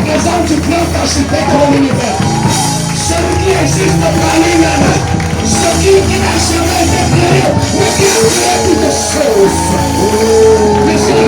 présence du grand architecte de l'univers. Celui qui existe par lui-même. Celui qui n'a jamais été créé, mais qui a créé toutes choses. Merci.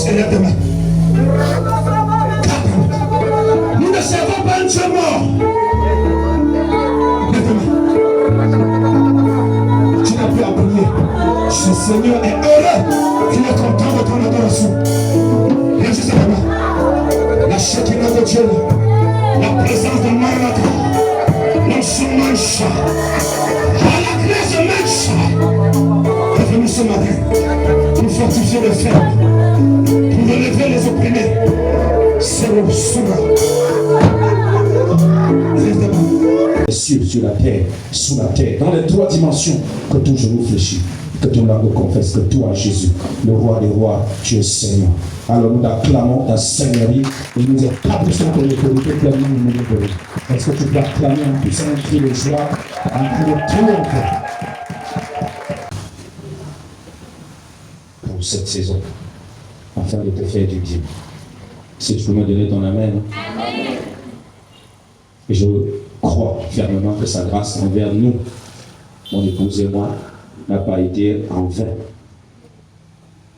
Élève tes mains. Nous ne servons pas un Dieu mort. Lève tes mains. Tu n'as plus à prier. Ce Seigneur est heureux. Il est content de ton adoration. Lève tes mains. La Shekinah de Dieu, la présence de Maranatha, l'onction mancha, à la grâce mancha, est venue ce matin pour fortifier les faibles, pour relever les opprimés. C'est le souverain. Sur la terre, sous la terre, dans les trois dimensions, que tout genou fléchit, que ton langue confesse que toi, Jésus, le roi des rois, tu es Seigneur. Alors nous acclamons ta Seigneurie et nous établissons ton autorité pleinement au milieu de nous. Est-ce que tu peux acclamer en puissant un cri de joie, un cri de triomphe pour cette saison, afin de te faire du bien. Si tu peux me donner ton amen. Amen. Et je crois fermement que sa grâce envers nous, mon épouse et moi, n'a pas été en vain.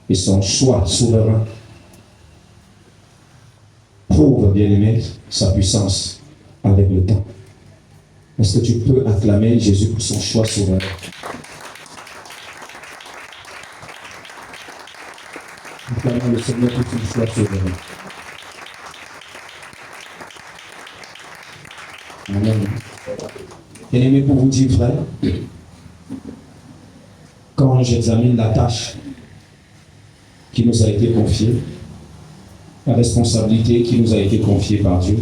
Et son choix souverain prouve, bien-aimé, sa puissance avec le temps. Est-ce que tu peux acclamer Jésus pour son choix souverain? Acclamons le Seigneur pour son choix souverain. Amen. Bien-aimé, pour vous dire vrai, quand j'examine la tâche qui nous a été confiée, la responsabilité qui nous a été confiée par Dieu,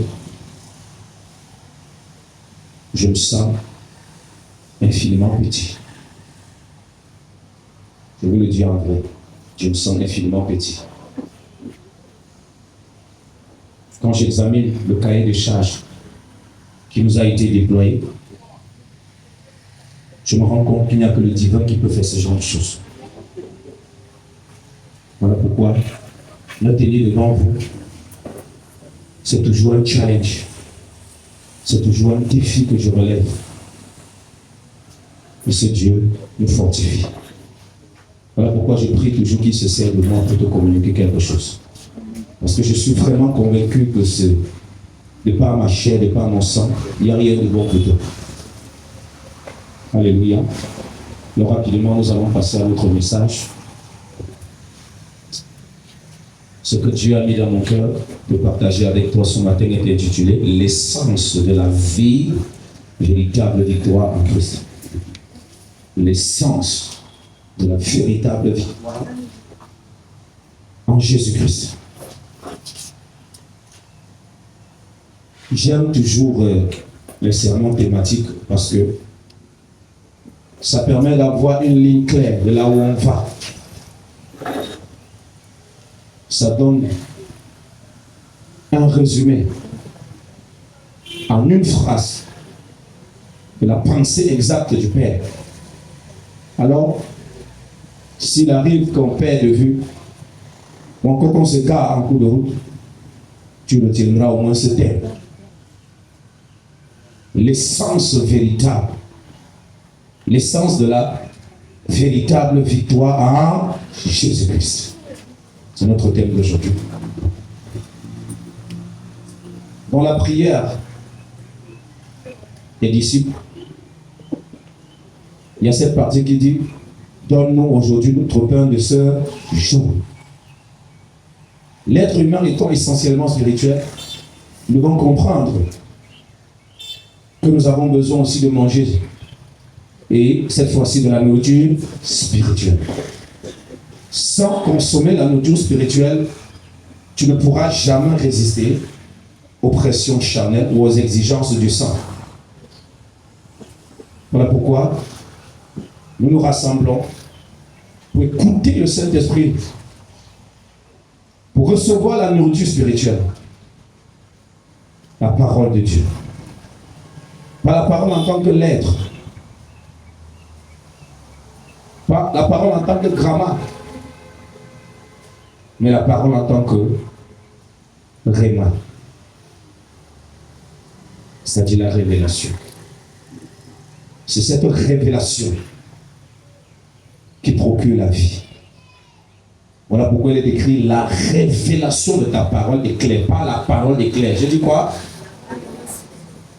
je me sens infiniment petit. Je vous le dis en vrai, je me sens infiniment petit. Quand j'examine le cahier de charges qui nous a été déployé, je me rends compte qu'il n'y a que le divin qui peut faire ce genre de choses. Voilà pourquoi me tenir devant vous, c'est toujours un challenge. C'est toujours un défi que je relève. Et ce Dieu me fortifie. Voilà pourquoi je prie toujours qu'il se sert de moi pour te communiquer quelque chose. Parce que je suis vraiment convaincu que c'est de par ma chair, de par mon sang, il n'y a rien de bon que toi. Alléluia. Alors rapidement, nous allons passer à notre message. Ce que Dieu a mis dans mon cœur de partager avec toi ce matin est intitulé « L'essence de la vie, véritable victoire en Christ ». L'essence de la véritable victoire en Jésus-Christ. J'aime toujours les sermons thématiques parce que ça permet d'avoir une ligne claire de là où on va. Ça donne un résumé en une phrase de la pensée exacte du Père. Alors, s'il arrive qu'on perd de vue, bon, quand on se gare en cours de route, tu retiendras au moins ce terme. L'essence véritable, l'essence de la véritable victoire en Jésus-Christ. C'est notre thème d'aujourd'hui. Dans la prière des disciples, il y a cette partie qui dit « Donne-nous aujourd'hui notre pain de ce jour ». L'être humain étant essentiellement spirituel, nous devons comprendre que nous avons besoin aussi de manger, et cette fois-ci de la nourriture spirituelle. Sans consommer la nourriture spirituelle, tu ne pourras jamais résister aux pressions charnelles ou aux exigences du sang. Voilà pourquoi nous nous rassemblons pour écouter le Saint-Esprit, pour recevoir la nourriture spirituelle, la parole de Dieu. Pas la parole en tant que lettre, pas la parole en tant que grammaire, mais la parole en tant que réma, c'est-à-dire la révélation. C'est cette révélation qui procure la vie. Voilà pourquoi il est écrit la révélation de ta parole est claire. Pas la parole est claire. J'ai dit quoi?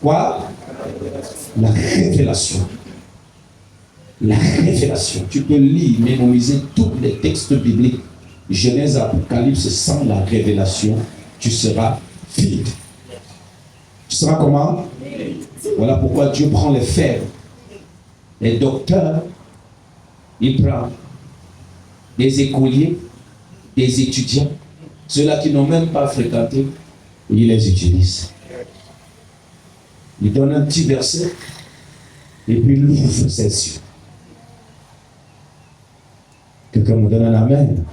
Quoi? La révélation. La révélation. Tu peux lire, mémoriser tous les textes bibliques. Genèse, Apocalypse, sans la révélation, tu seras vide. Tu seras comment? Voilà pourquoi Dieu prend les fers. Les docteurs, il prend des écoliers, des étudiants, ceux-là qui n'ont même pas fréquenté, il les utilise. Il donne un petit verset et puis il ouvre ses yeux. Quelqu'un me donne un amen.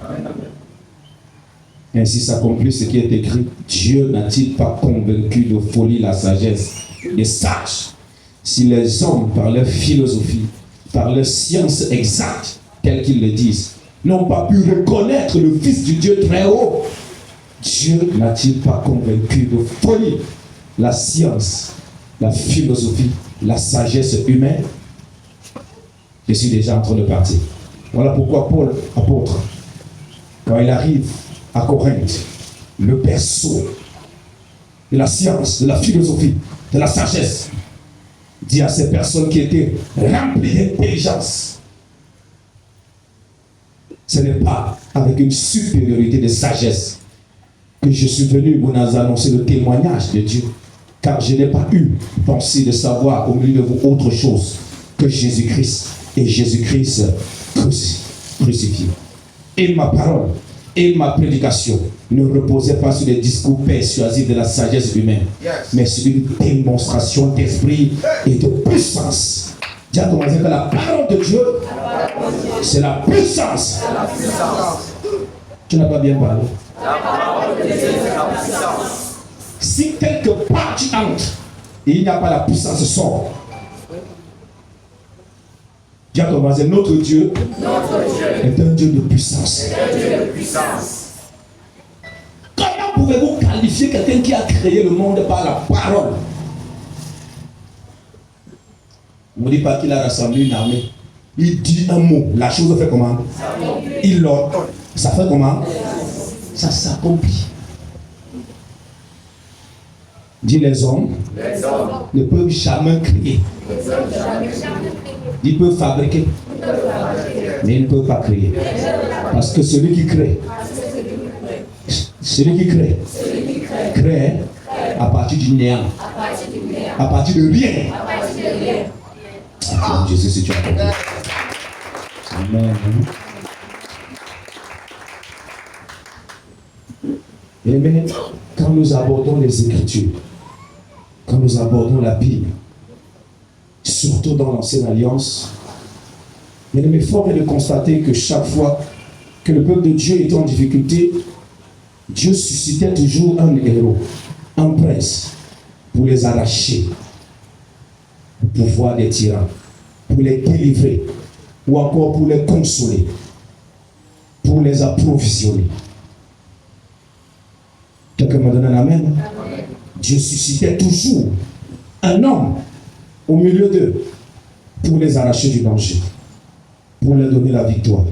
Ainsi s'accomplit ce qui est écrit. Dieu n'a-t-il pas convaincu de folie la sagesse des sages? Si les hommes, par leur philosophie, par leur science exacte, telle qu'ils le disent, n'ont pas pu reconnaître le Fils du Dieu très haut, Dieu n'a-t-il pas convaincu de folie la science, la philosophie, la sagesse humaine? Je suis déjà en train de partir. Voilà pourquoi Paul, apôtre, quand il arrive à Corinthe, le berceau de la science, de la philosophie, de la sagesse, dit à ces personnes qui étaient remplies d'intelligence, ce n'est pas avec une supériorité de sagesse que je suis venu vous annoncer le témoignage de Dieu, car je n'ai pas eu pensée de savoir au milieu de vous autre chose que Jésus-Christ et Jésus-Christ crucifié. Et ma parole et ma prédication ne reposaient pas sur des discours persuasifs de la sagesse humaine, mais sur une démonstration d'esprit et de puissance. Dis à ton voisin que la parole de Dieu, c'est la puissance. Tu n'as pas bien parlé. Si quelque part tu entres et il n'y a pas la puissance, sort. Dis à ton voisin, notre Dieu est un Dieu de puissance. Comment pouvez-vous qualifier quelqu'un qui a créé le monde par la parole? On ne dit pas qu'il a rassemblé une armée. Il dit un mot. La chose fait comment? Il l'ordonne. Ça fait comment? Ça s'accomplit. Dit les hommes ne peuvent jamais créer. Ils peuvent fabriquer, mais ils ne peuvent pas créer. Parce que celui qui crée, crée à partir du néant, à partir de rien. Jésus, si tu as compris. Amen. Et bien, quand nous abordons les Écritures, quand nous abordons la Bible, surtout dans l'Ancienne Alliance, il est fort de constater que chaque fois que le peuple de Dieu était en difficulté, Dieu suscitait toujours un héros, un prince, pour les arracher au pouvoir des tyrans, pour les délivrer, ou encore pour les consoler, pour les approvisionner. Quelqu'un me donne un amen? Dieu suscitait toujours un homme au milieu d'eux pour les arracher du danger, pour leur donner la victoire.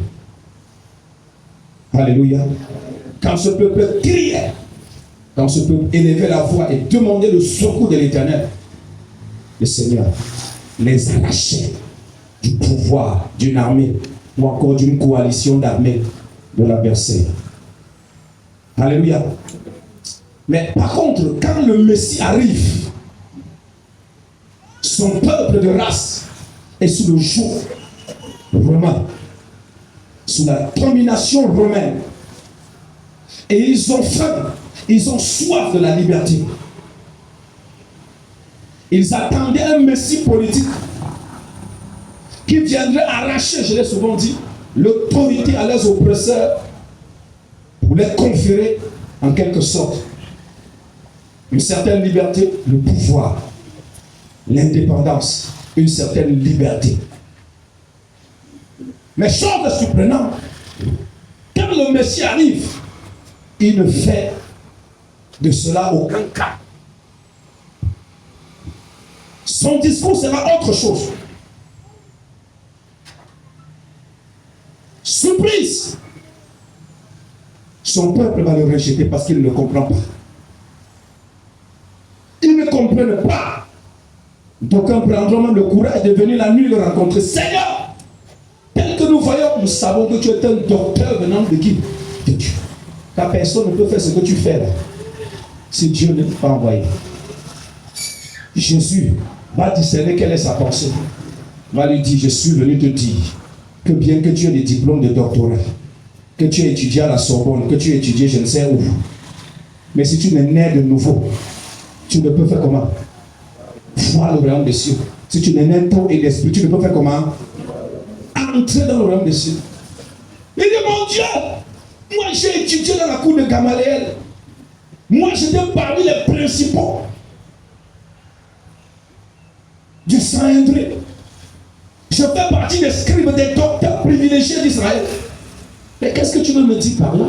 Alléluia. Quand ce peuple criait, quand ce peuple élevait la voix et demandait le secours de l'Éternel, le Seigneur les arrachait du pouvoir d'une armée ou encore d'une coalition d'armées de l'adversaire. Alléluia. Mais par contre, quand le Messie arrive, son peuple de race est sous le joug romain, sous la domination romaine. Et ils ont faim, ils ont soif de la liberté. Ils attendaient un Messie politique qui viendrait arracher, je l'ai souvent dit, l'autorité à leurs oppresseurs pour les conférer en quelque sorte une certaine liberté, le pouvoir, l'indépendance, une certaine liberté. Mais chose surprenante, quand le Messie arrive, il ne fait de cela aucun cas. Son discours sera autre chose. Surprise! son peuple va le rejeter parce qu'il ne le comprend pas. Ils ne comprennent pas. D'aucuns prendront même le courage de venir la nuit le rencontrer. Seigneur, tel que nous voyons, nous savons que tu es un docteur venant de qui? De Dieu. Car personne ne peut faire ce que tu fais là, si Dieu ne t'a pas envoyé. Jésus va discerner quelle est sa pensée. Va lui dire, je suis venu te dire que bien que tu aies des diplômes de doctorat, que tu aies étudié à la Sorbonne, que tu aies étudié je ne sais où, mais si tu n'es né de nouveau, tu ne peux faire comment? Voir le royaume des cieux. Si tu n'es né tôt et d'esprit, tu ne peux faire comment? Entrer dans le royaume des cieux. Il dit, mon Dieu, moi j'ai étudié dans la cour de Gamaliel. Moi j'étais parmi les principaux du Saint-André. Je fais partie des scribes, des docteurs privilégiés d'Israël. Mais qu'est-ce que tu veux me dire par là?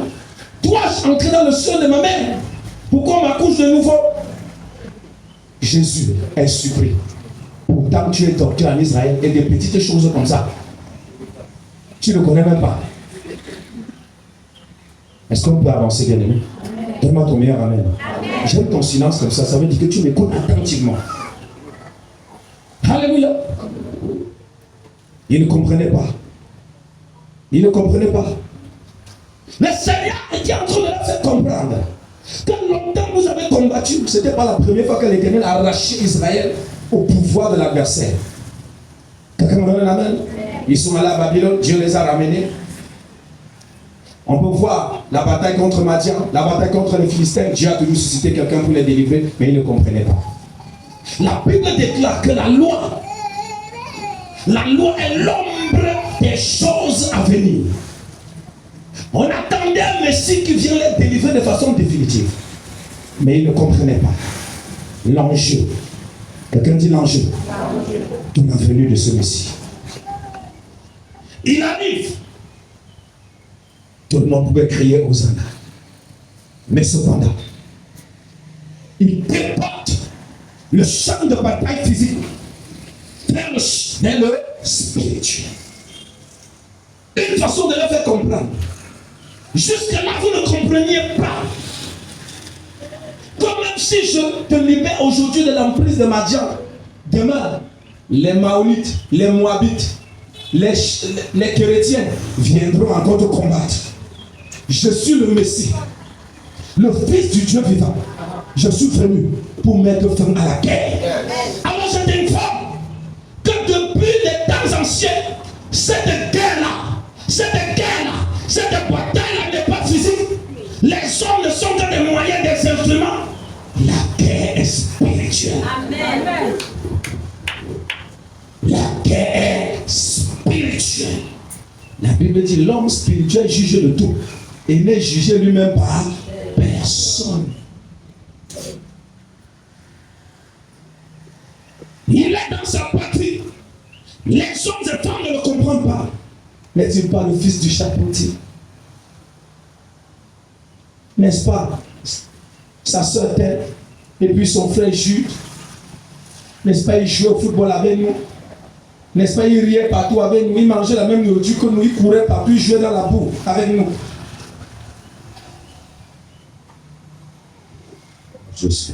Dois-je entrer dans le sein de ma mère? Pourquoi on m'accouche de nouveau? Jésus est surpris. Pourtant tu es docteur en Israël et des petites choses comme ça, tu ne connais même pas. Est-ce qu'on peut avancer, bien aimé? Donne-moi ton meilleur amen. J'aime ton silence comme ça veut dire que tu m'écoutes attentivement. Alléluia. Il ne comprenait pas. Il ne comprenait pas. Le Seigneur était en train de la faire comprendre. Quand longtemps vous avez combattu, ce n'était pas la première fois que l'Éternel a arraché Israël au pouvoir de l'adversaire. Quelqu'un me donne un amen? Ils sont allés à Babylone, Dieu les a ramenés. On peut voir la bataille contre Madian, la bataille contre les Philistins. Dieu a toujours suscité quelqu'un pour les délivrer, mais ils ne comprenaient pas. La Bible déclare que la loi est l'ombre des choses à venir. On attendait un Messie qui vient les délivrer de façon définitive. Mais ils ne comprenaient pas l'enjeu. Quelqu'un dit l'enjeu de la venue de ce Messie. Il arrive. Tout le monde pouvait crier Hosanna. Mais cependant, il déporte le champ de bataille physique vers le spirituel. Une façon de le faire comprendre. Jusque-là, vous ne compreniez pas. Comme même si je te libère aujourd'hui de l'emprise de Madian, demain, les Maolites, les Moabites, les chrétiens viendront encore te combattre. Je suis le Messie, le Fils du Dieu vivant. Je suis venu pour mettre fin à la guerre. Alors je t'informe que depuis les temps anciens, cette guerre-là, cette bataille-là n'est pas physique. Les hommes ne sont que des moyens, des instruments. La guerre est spirituelle. Amen. La guerre est spirituelle. La Bible dit l'homme spirituel juge de tout et n'est jugé lui-même par personne. Il est dans sa patrie. Les hommes et femmes ne le comprennent pas. N'est-il pas le fils du charpentier? N'est-ce pas? Sa soeur Thèle et puis son frère Jude. N'est-ce pas? Il jouait au football avec nous. N'est-ce pas? Il riait partout avec nous. Il mangeait la même nourriture que nous. Il courait partout. Il jouait dans la boue avec nous. Je sais.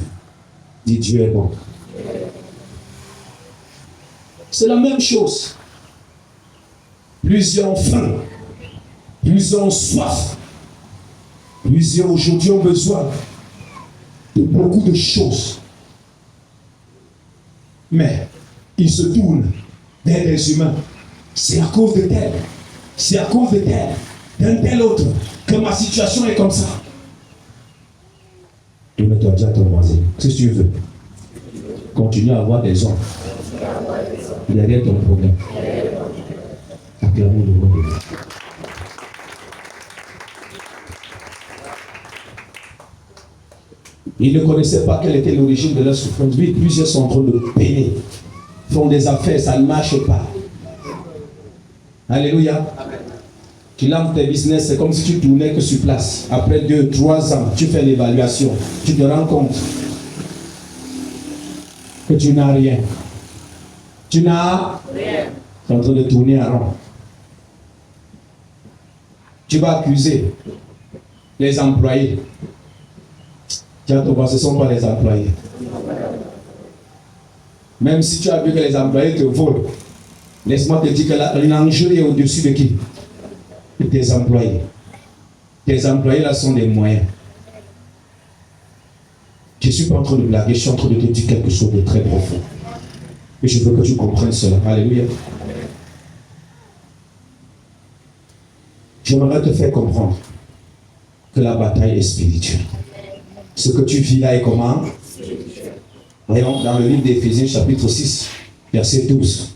Dis Dieu est bon. C'est la même chose. Plusieurs ont faim. Plusieurs ont soif. Plusieurs aujourd'hui ont besoin de beaucoup de choses. Mais ils se tournent vers des humains. C'est à cause de tel. C'est à cause de tel. D'un tel autre. Que ma situation est comme ça. Tourne-toi déjà à ton voisin. Si tu veux. Continue à avoir des hommes derrière ton problème. Acclamons le nom de Dieu. Ils ne connaissaient pas quelle était l'origine de leur souffrance. Oui, plusieurs sont en train de peiner. Font des affaires, ça ne marche pas. Alléluia. Tu lances tes business, c'est comme si tu tournais que sur place. Après 2-3 ans, tu fais l'évaluation. Tu te rends compte que tu n'as rien. Tu n'as rien. Tu es en train de tourner à rond. Tu vas accuser Les employés. Tiens, ce ne sont pas les employés. Même si tu as vu que les employés te volent, laisse-moi te dire que l'enjeu est au-dessus de qui? De tes employés. Tes employés là sont des moyens. Je ne suis pas en train de blaguer, je suis en train de te dire quelque chose de très profond. Et je veux que tu comprennes cela. Alléluia. J'aimerais te faire comprendre que la bataille est spirituelle. Ce que tu vis là est comment? Voyons, dans le livre d'Éphésiens, chapitre 6, verset 12.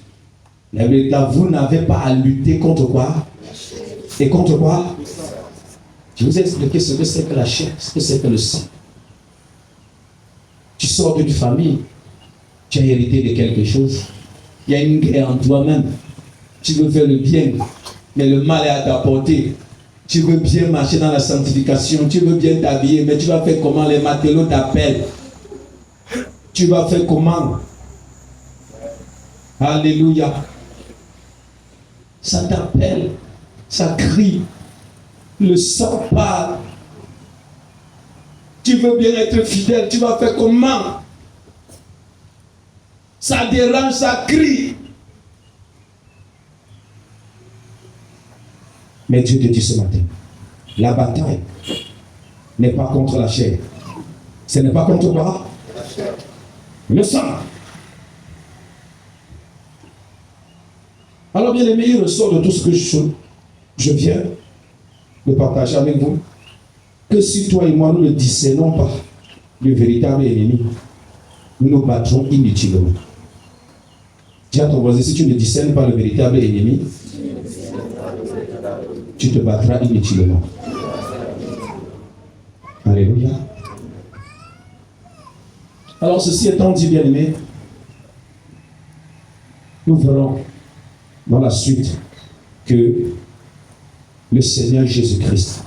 La Bible dit là, vous n'avez pas à lutter contre quoi? Et contre quoi? Je vous ai expliqué ce que c'est que la chair, ce que c'est que le sang. Tu sors d'une famille, tu as hérité de quelque chose. Il y a une guerre en toi-même. Tu veux faire le bien, mais le mal est à ta portée. Tu veux bien marcher dans la sanctification, tu veux bien t'habiller, mais tu vas faire comment? Les matelots t'appellent. Tu vas faire comment? Alléluia. Ça t'appelle, ça crie. Le sang parle. Tu veux bien être fidèle, tu vas faire comment? Ça dérange, ça crie. Mais Dieu te dit ce matin, la bataille n'est pas contre la chair. Ce n'est pas contre quoi? Le sang. Alors bien aimé, il ressort de tout ce que je viens de partager avec vous, que si toi et moi nous ne discernons pas le véritable ennemi, nous nous battrons inutilement. Dis à ton voisin, si tu ne discernes pas le véritable ennemi, tu te battras inutilement. Alléluia. Alors ceci étant dit, bien aimé, nous verrons dans la suite que le Seigneur Jésus-Christ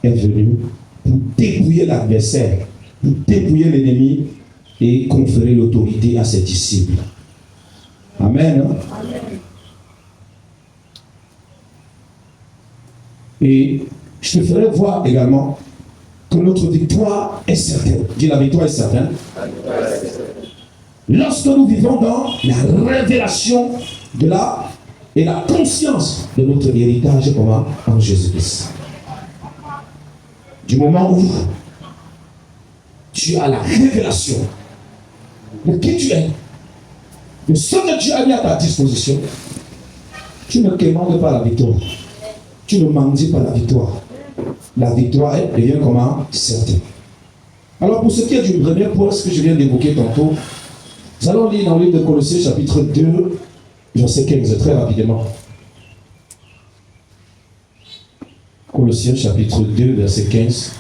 est venu pour dépouiller l'adversaire, pour dépouiller l'ennemi et conférer l'autorité à ses disciples. Amen. Amen. Et je te ferai voir également que notre victoire est certaine. Dis, la victoire est certaine. Lorsque nous vivons dans la révélation de et la conscience de notre héritage en Jésus-Christ. Du moment où tu as la révélation de qui tu es, de ce que Dieu a mis à ta disposition, tu ne commandes pas la victoire. Tu ne mendies pas la victoire. La victoire devient comment? Certaine. Alors pour ce qui est du premier point, ce que je viens d'évoquer tantôt, nous allons lire dans le livre de Colossiens chapitre 2, verset 15, très rapidement. Colossiens chapitre 2, verset 15.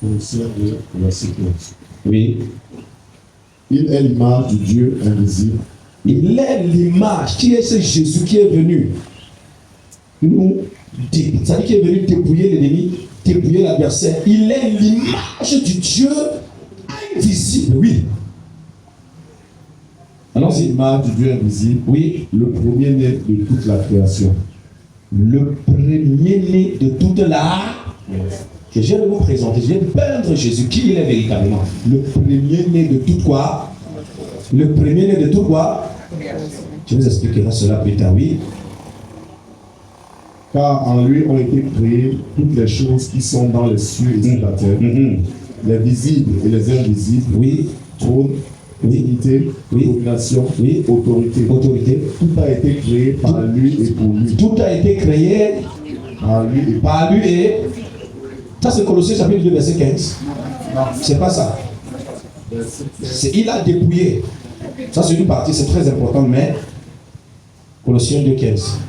Colossiens 2, verset 15. Oui. Il est l'image du Dieu invisible. Il est l'image. Qui est ce Jésus qui est venu nous dépouiller? C'est-à-dire qui est venu dépouiller l'ennemi, dépouiller l'adversaire. Il est l'image du Dieu invisible. Oui. Allons-y. L'image du Dieu invisible. Oui. Le premier-né de toute la création. Le premier-né de toute la... Je viens de vous présenter, je viens de peindre Jésus, qui il est véritablement. Le premier-né de tout quoi? Le premier-né de tout quoi? Je vous expliquerai cela plus tard, oui. Car en lui ont été créées toutes les choses qui sont dans les cieux et sur la terre, les visibles et les invisibles, oui. Trône, dignité, domination, autorité. Tout a été créé par lui et pour lui. Tout a été créé par lui et... Ça c'est Colossiens chapitre 2 verset 15. C'est pas ça. Il a dépouillé. Ça c'est une partie, c'est très important, mais Colossiens 2 15.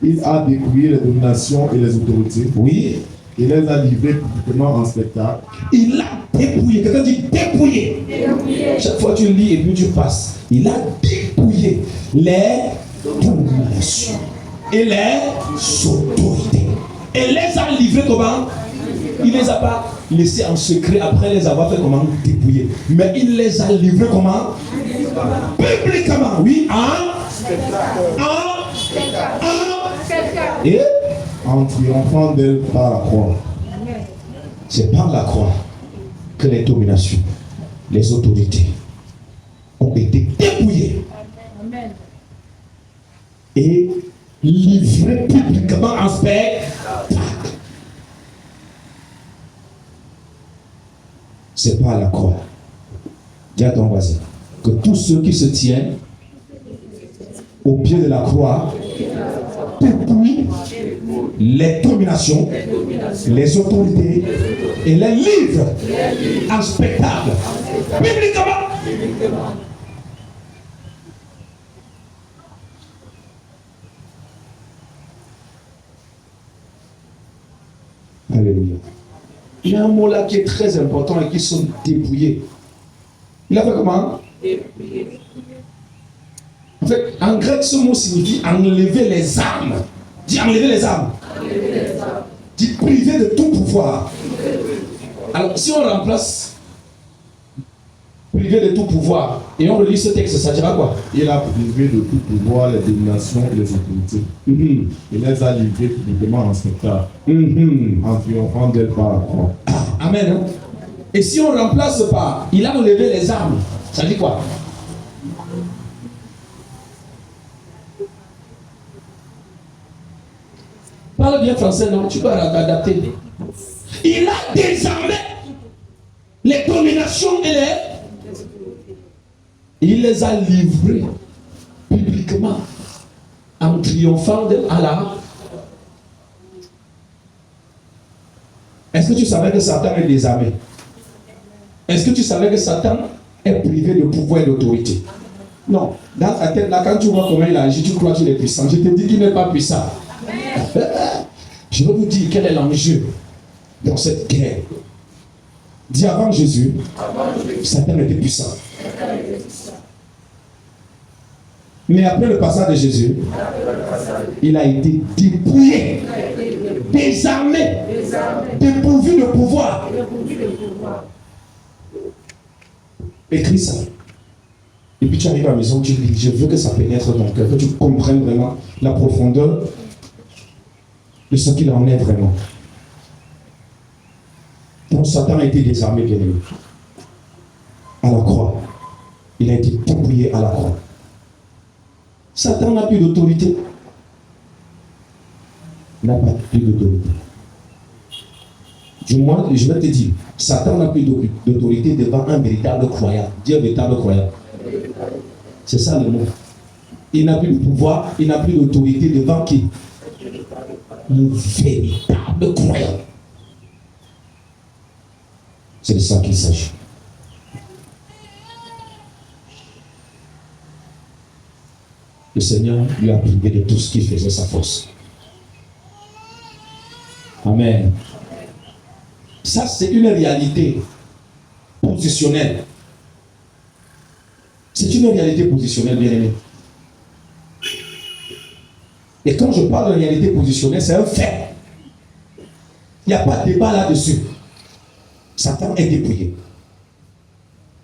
Il a dépouillé les dominations et les autorités. Oui. Il les a livrées publiquement en spectacle. Il a dépouillé. Quelqu'un dit dépouillé. Chaque fois tu lis et puis tu passes. Il a dépouillé les dominations et les autorités. Et les a livrées comment? Il ne les a pas laissés en secret après les avoir fait comment? Dépouiller. Mais il les a livrés comment? Publiquement. Oui. Et en triomphant d'elle par la croix. C'est par la croix que les dominations, les autorités ont été dépouillées et livrées publiquement en spectacle. C'est par la croix. Dis à ton voisin que tous ceux qui se tiennent au pied de la croix dépouillent les dominations, les autorités et les livrent en spectacle publiquement. Alléluia. Il y a un mot là qui est très important et qui sont dépouillés. Il a fait comment? Dépouillé. En fait, en grec, ce mot signifie enlever les armes. Dis enlever les armes. Dis priver de tout pouvoir. Alors, si on remplace priver de tout pouvoir et on relit ce texte, ça dira quoi? Il a privé de tout pouvoir les dominations et les autorités. Il les a livrés publiquement en spectacle, en triomphant d'elle par la croix. Amen. Et si on remplace par il a enlevé les armes, ça dit quoi? Parle bien français, non? Tu peux adapter. Il a désarmé les dominations et il les a livrés publiquement en triomphant de Allah. Est-ce que tu savais que Satan est désarmé? Est-ce que tu savais que Satan est privé de pouvoir et d'autorité? Non. Dans ta tête, là, quand tu vois comment il agit, tu crois qu'il est puissant. Je te dis qu'il n'est pas puissant. Je vais vous dire quel est l'enjeu dans cette guerre. Dis avant Jésus, Satan était puissant. Mais après le passage de Jésus, il a été dépouillé, désarmé, dépourvu de pouvoir. Écris ça. Et puis tu arrives à la maison, tu dis, je veux que ça pénètre ton cœur, que tu comprennes vraiment la profondeur de ce qu'il en est vraiment. Donc Satan a été désarmé, bien aimé. À la croix. Il a été dépouillé à la croix. Satan n'a plus d'autorité. Il n'a pas plus d'autorité. Du moins, je vais te dire, Satan n'a plus d'autorité devant un véritable croyant. Dis un véritable croyant. C'est ça le mot. Il n'a plus de pouvoir, il n'a plus d'autorité devant qui? Un véritable croyant. C'est de ça qu'il s'agit. Le Seigneur lui a privé de tout ce qui faisait sa force. Amen. Ça, c'est une réalité positionnelle. C'est une réalité positionnelle, bien aimé. Et quand je parle de réalité positionnelle, c'est un fait. Il n'y a pas de débat là-dessus. Satan est dépouillé.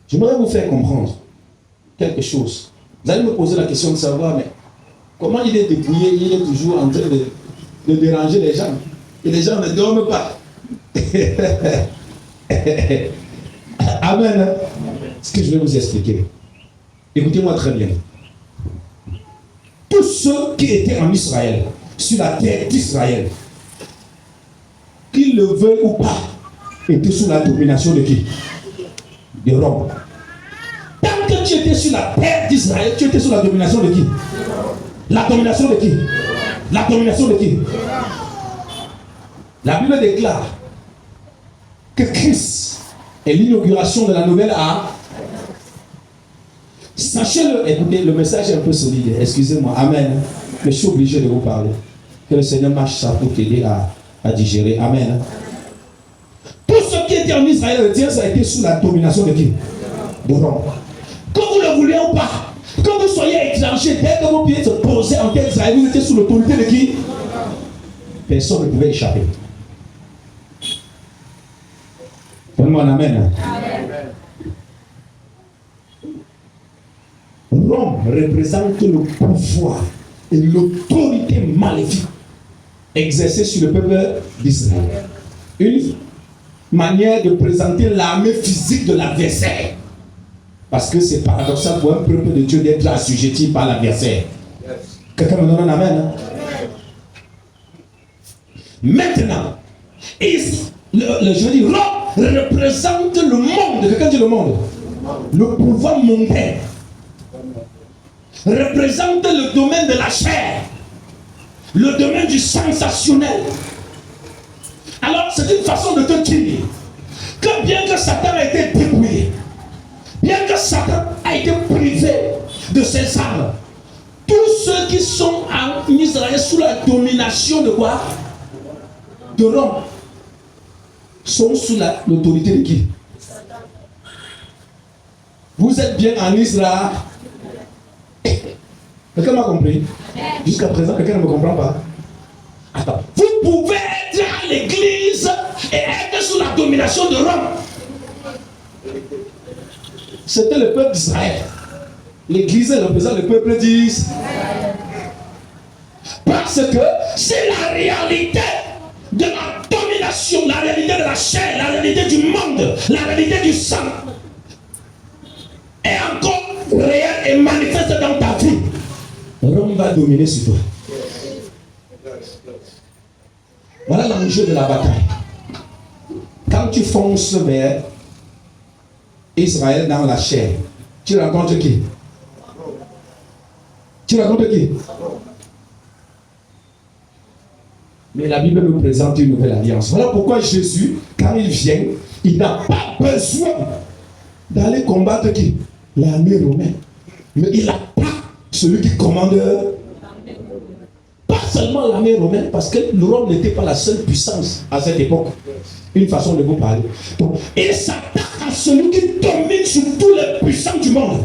J'aimerais vous faire comprendre quelque chose. Vous allez me poser la question de savoir, mais comment il est dépouillé? Il est toujours en train de déranger les gens. Et les gens ne dorment pas. Amen. Ce que je vais vous expliquer. Écoutez-moi très bien. Tous ceux qui étaient en Israël, sur la terre d'Israël, qu'ils le veulent ou pas, étaient sous la domination de qui? De Rome. Tant que tu étais sur la terre d'Israël, tu étais sous la domination de qui? La domination de qui? La domination de qui? La Bible déclare que Christ est l'inauguration de la nouvelle ère. Sachez-le, écoutez, le message est un peu solide, excusez-moi, amen. Mais je suis obligé de vous parler. Que le Seigneur marche ça pour t'aider à digérer, amen. Tout ce qui était en Israël, ça a été sous la domination de qui? De Rome. Que vous le voulez ou pas, que vous soyez étranger, dès que vos pieds se posaient en terre d'Israël, vous étiez sous l'autorité de qui? Personne ne pouvait échapper. Donne-moi un amen. Rome représente le pouvoir et l'autorité maléfique. exercée sur le peuple d'Israël. Une manière de présenter l'armée physique de l'adversaire. Parce que c'est paradoxal pour un peuple de Dieu d'être assujetti par l'adversaire. Quelqu'un me donne un amen. Hein? Maintenant, je dis, Rome représente le monde. Quelqu'un dit le monde. Le pouvoir mondain. Représente le domaine de la chair. Le domaine du sensationnel. Alors, c'est une façon de te dire que bien que Satan a été dépouillé, bien que Satan a été privé de ses armes, tous ceux qui sont en Israël sous la domination de quoi? De Rome, sont sous l'autorité de qui? Vous êtes bien en Israël. Quelqu'un m'a compris? Jusqu'à présent, quelqu'un ne me comprend pas. Attends. Vous pouvez être à l'église et être sous la domination de Rome. C'était le peuple d'Israël. L'église représente le peuple d'Israël. Parce que c'est la réalité de la domination, la réalité de la chair, la réalité du monde, la réalité du sang est encore réelle et manifeste dans ta vie. Rome va dominer sur toi. Voilà l'enjeu de la bataille. Quand tu fonces vers Israël dans la chair, tu rencontres qui? Tu rencontres qui? Mais la Bible nous présente une nouvelle alliance. Voilà pourquoi Jésus, quand il vient, il n'a pas besoin d'aller combattre qui? L'armée romaine. Mais il n'a pas celui qui commande. Pas seulement l'armée romaine, parce que le Rome n'était pas la seule puissance à cette époque. Une façon de vous parler. Donc, il s'attaque à celui qui domine sur tous les puissants du monde.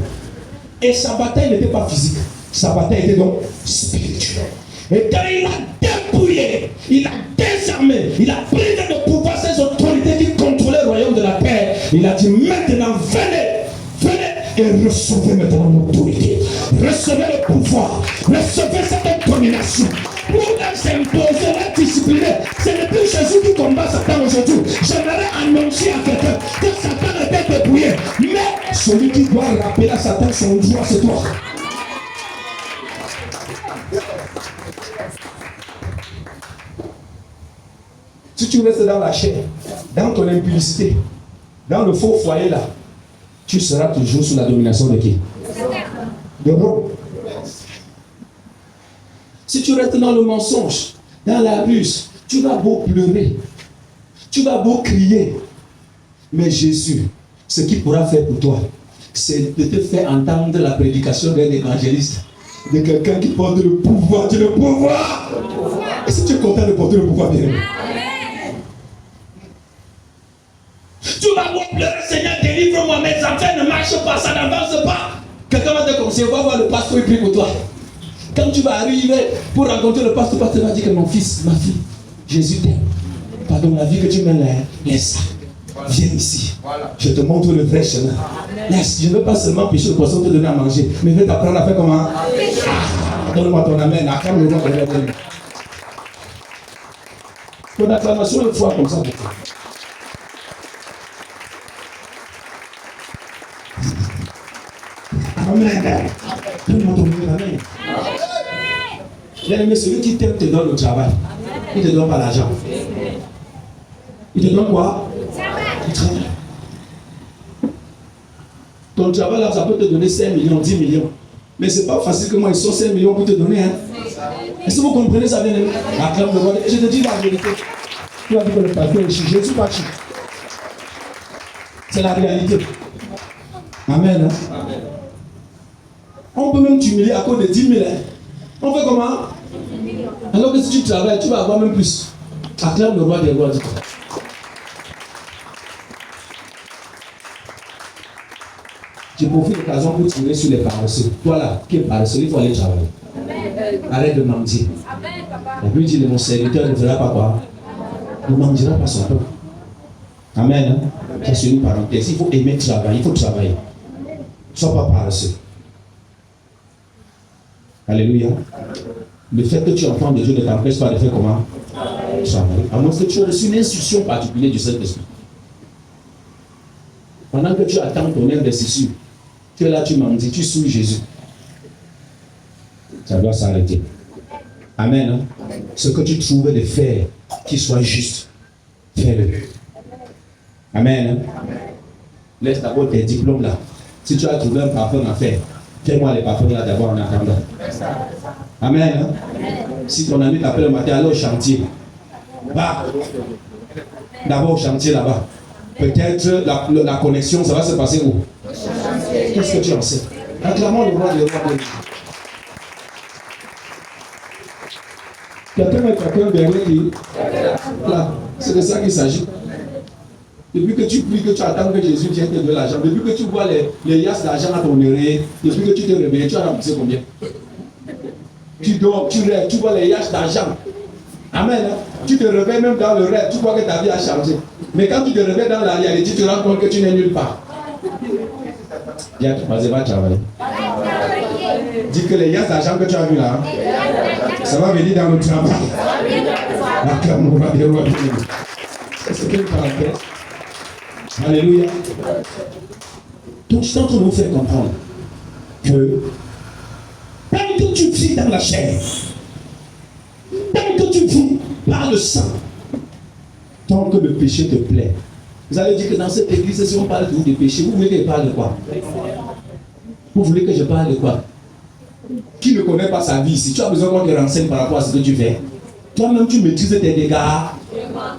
Et sa bataille n'était pas physique. Sa bataille était donc spirituelle. Et quand il a dépouillé, il a désarmé, il a pris de pouvoir ces autorités qui contrôlaient le royaume de la paix, il a dit maintenant venez, venez et recevez maintenant l'autorité. Recevez le pouvoir, recevez cette domination. Pour les imposer, les discipliner. Ce n'est plus Jésus qui combat Satan aujourd'hui. J'aimerais annoncer à quelqu'un que Satan était dépouillé. Mais celui qui doit rappeler à Satan son droit, c'est toi. Si tu restes dans la chair, dans ton impudicité, dans le faux foyer là, tu seras toujours sous la domination de qui? De Rome. Si tu restes dans le mensonge, dans la ruse, tu vas beau pleurer, tu vas beau crier, mais Jésus, ce qu'il pourra faire pour toi, c'est de te faire entendre la prédication d'un évangéliste, de quelqu'un qui porte le pouvoir. Tu le pouvoir. Et si tu es content de porter le pouvoir, bien. Tu vas beau pleurer, Seigneur, délivre-moi, mes affaires ne marchent pas, ça n'avance pas. Quelqu'un va te conseiller, va voir le pasteur, il prie pour toi. Quand tu vas arriver pour rencontrer le pasteur va dire que mon fils, ma fille, Jésus t'aime. Pardon, la vie que tu mènes là, laisse ça. Viens ici. Je te montre le vrai chemin. Laisse, je ne veux pas seulement pêcher le poisson, te donner à manger, mais je vais t'apprendre à faire comment. Donne-moi ton amen. Acclame le nom de Dieu. Ton acclamation une fois comme ça. Amen. Donne-moi ton amen. Bien-aimé, celui qui t'aime te donne le travail. Il ne te donne pas l'argent. Il te donne quoi? Le travail. Ton travail là, ça peut te donner 5 millions, 10 millions. Mais ce n'est pas facile que moi, ils sont 5 millions pour te donner. Hein? Est-ce que vous comprenez ça, bien-aimé? Acclame le roi. Et je te dis la vérité. Tu vas dire que le pasteur est chic. Je ne suis pas chic. C'est la réalité. Amen. Hein? Amen. On peut même t'humilier à cause de 10 000. Hein? On fait comment? Alors que si tu travailles, tu vas avoir même plus. Acclame le roi des rois. Je profite de l'occasion pour tirer sur les paresseux. Toi là, qui est paresseux, il faut aller travailler. Arrête de mentir. La Bible dit que mon serviteur ne fera pas quoi? Ne mangera pas son pain. Amen. Hein? C'est une parenthèse. Il faut aimer travailler. Il faut travailler. Ne sois pas paresseux. Alléluia. Le fait que tu entends de Dieu ne t'empêche pas de faire comment? Travailler. À moins que tu aies reçu une instruction particulière du Saint-Esprit. Pendant que tu attends ton investiture, tu es là, tu m'en dis, tu souilles Jésus. Ça doit s'arrêter. Amen. Hein? Ce que tu trouves de faire, qui soit juste, fais-le. Amen. Hein? Laisse d'abord tes diplômes là. Si tu as trouvé un parfum à faire, fais-moi les parfums là d'abord en attendant. Amen. Hein? Si ton ami t'appelle le matin, allez au chantier. Va. D'abord au chantier là-bas. Peut-être la connexion, ça va se passer où? Qu'est-ce que tu en sais? Acclamons le roi de Dieu. Quelqu'un met quelqu'un derrière qui? Là, c'est de ça qu'il s'agit. Depuis que tu pries, que tu attends que Jésus vienne te donner l'argent, depuis que tu vois les yasses d'argent à ton oreille, depuis que tu te réveilles, tu as remboursé combien? Tu dors, tu rêves, tu vois les yasses d'argent. Amen. Hein? Tu te réveilles même dans le rêve, tu vois que ta vie a changé. Mais quand tu te réveilles dans la réalité, tu te rends compte que tu n'es nulle part. Viens, vas-y, va travailler. Dis que les yasses d'argent que tu as vu là, ça va venir dans le travail. Acclamons le roi de Dieu. C'est une parenthèse. Alléluia. Donc, je suis en train de vous faire comprendre que tant que tu vis dans la chair, tant que tu vis par le sang, tant que le péché te plaît, vous allez dire que dans cette église, si on parle de péché, vous voulez que je parle de quoi? Vous voulez que je parle de quoi? Qui ne connaît pas sa vie ici? Tu as besoin qu'on te renseigne par rapport à ce que tu fais. Toi-même, tu maîtrises tes dégâts.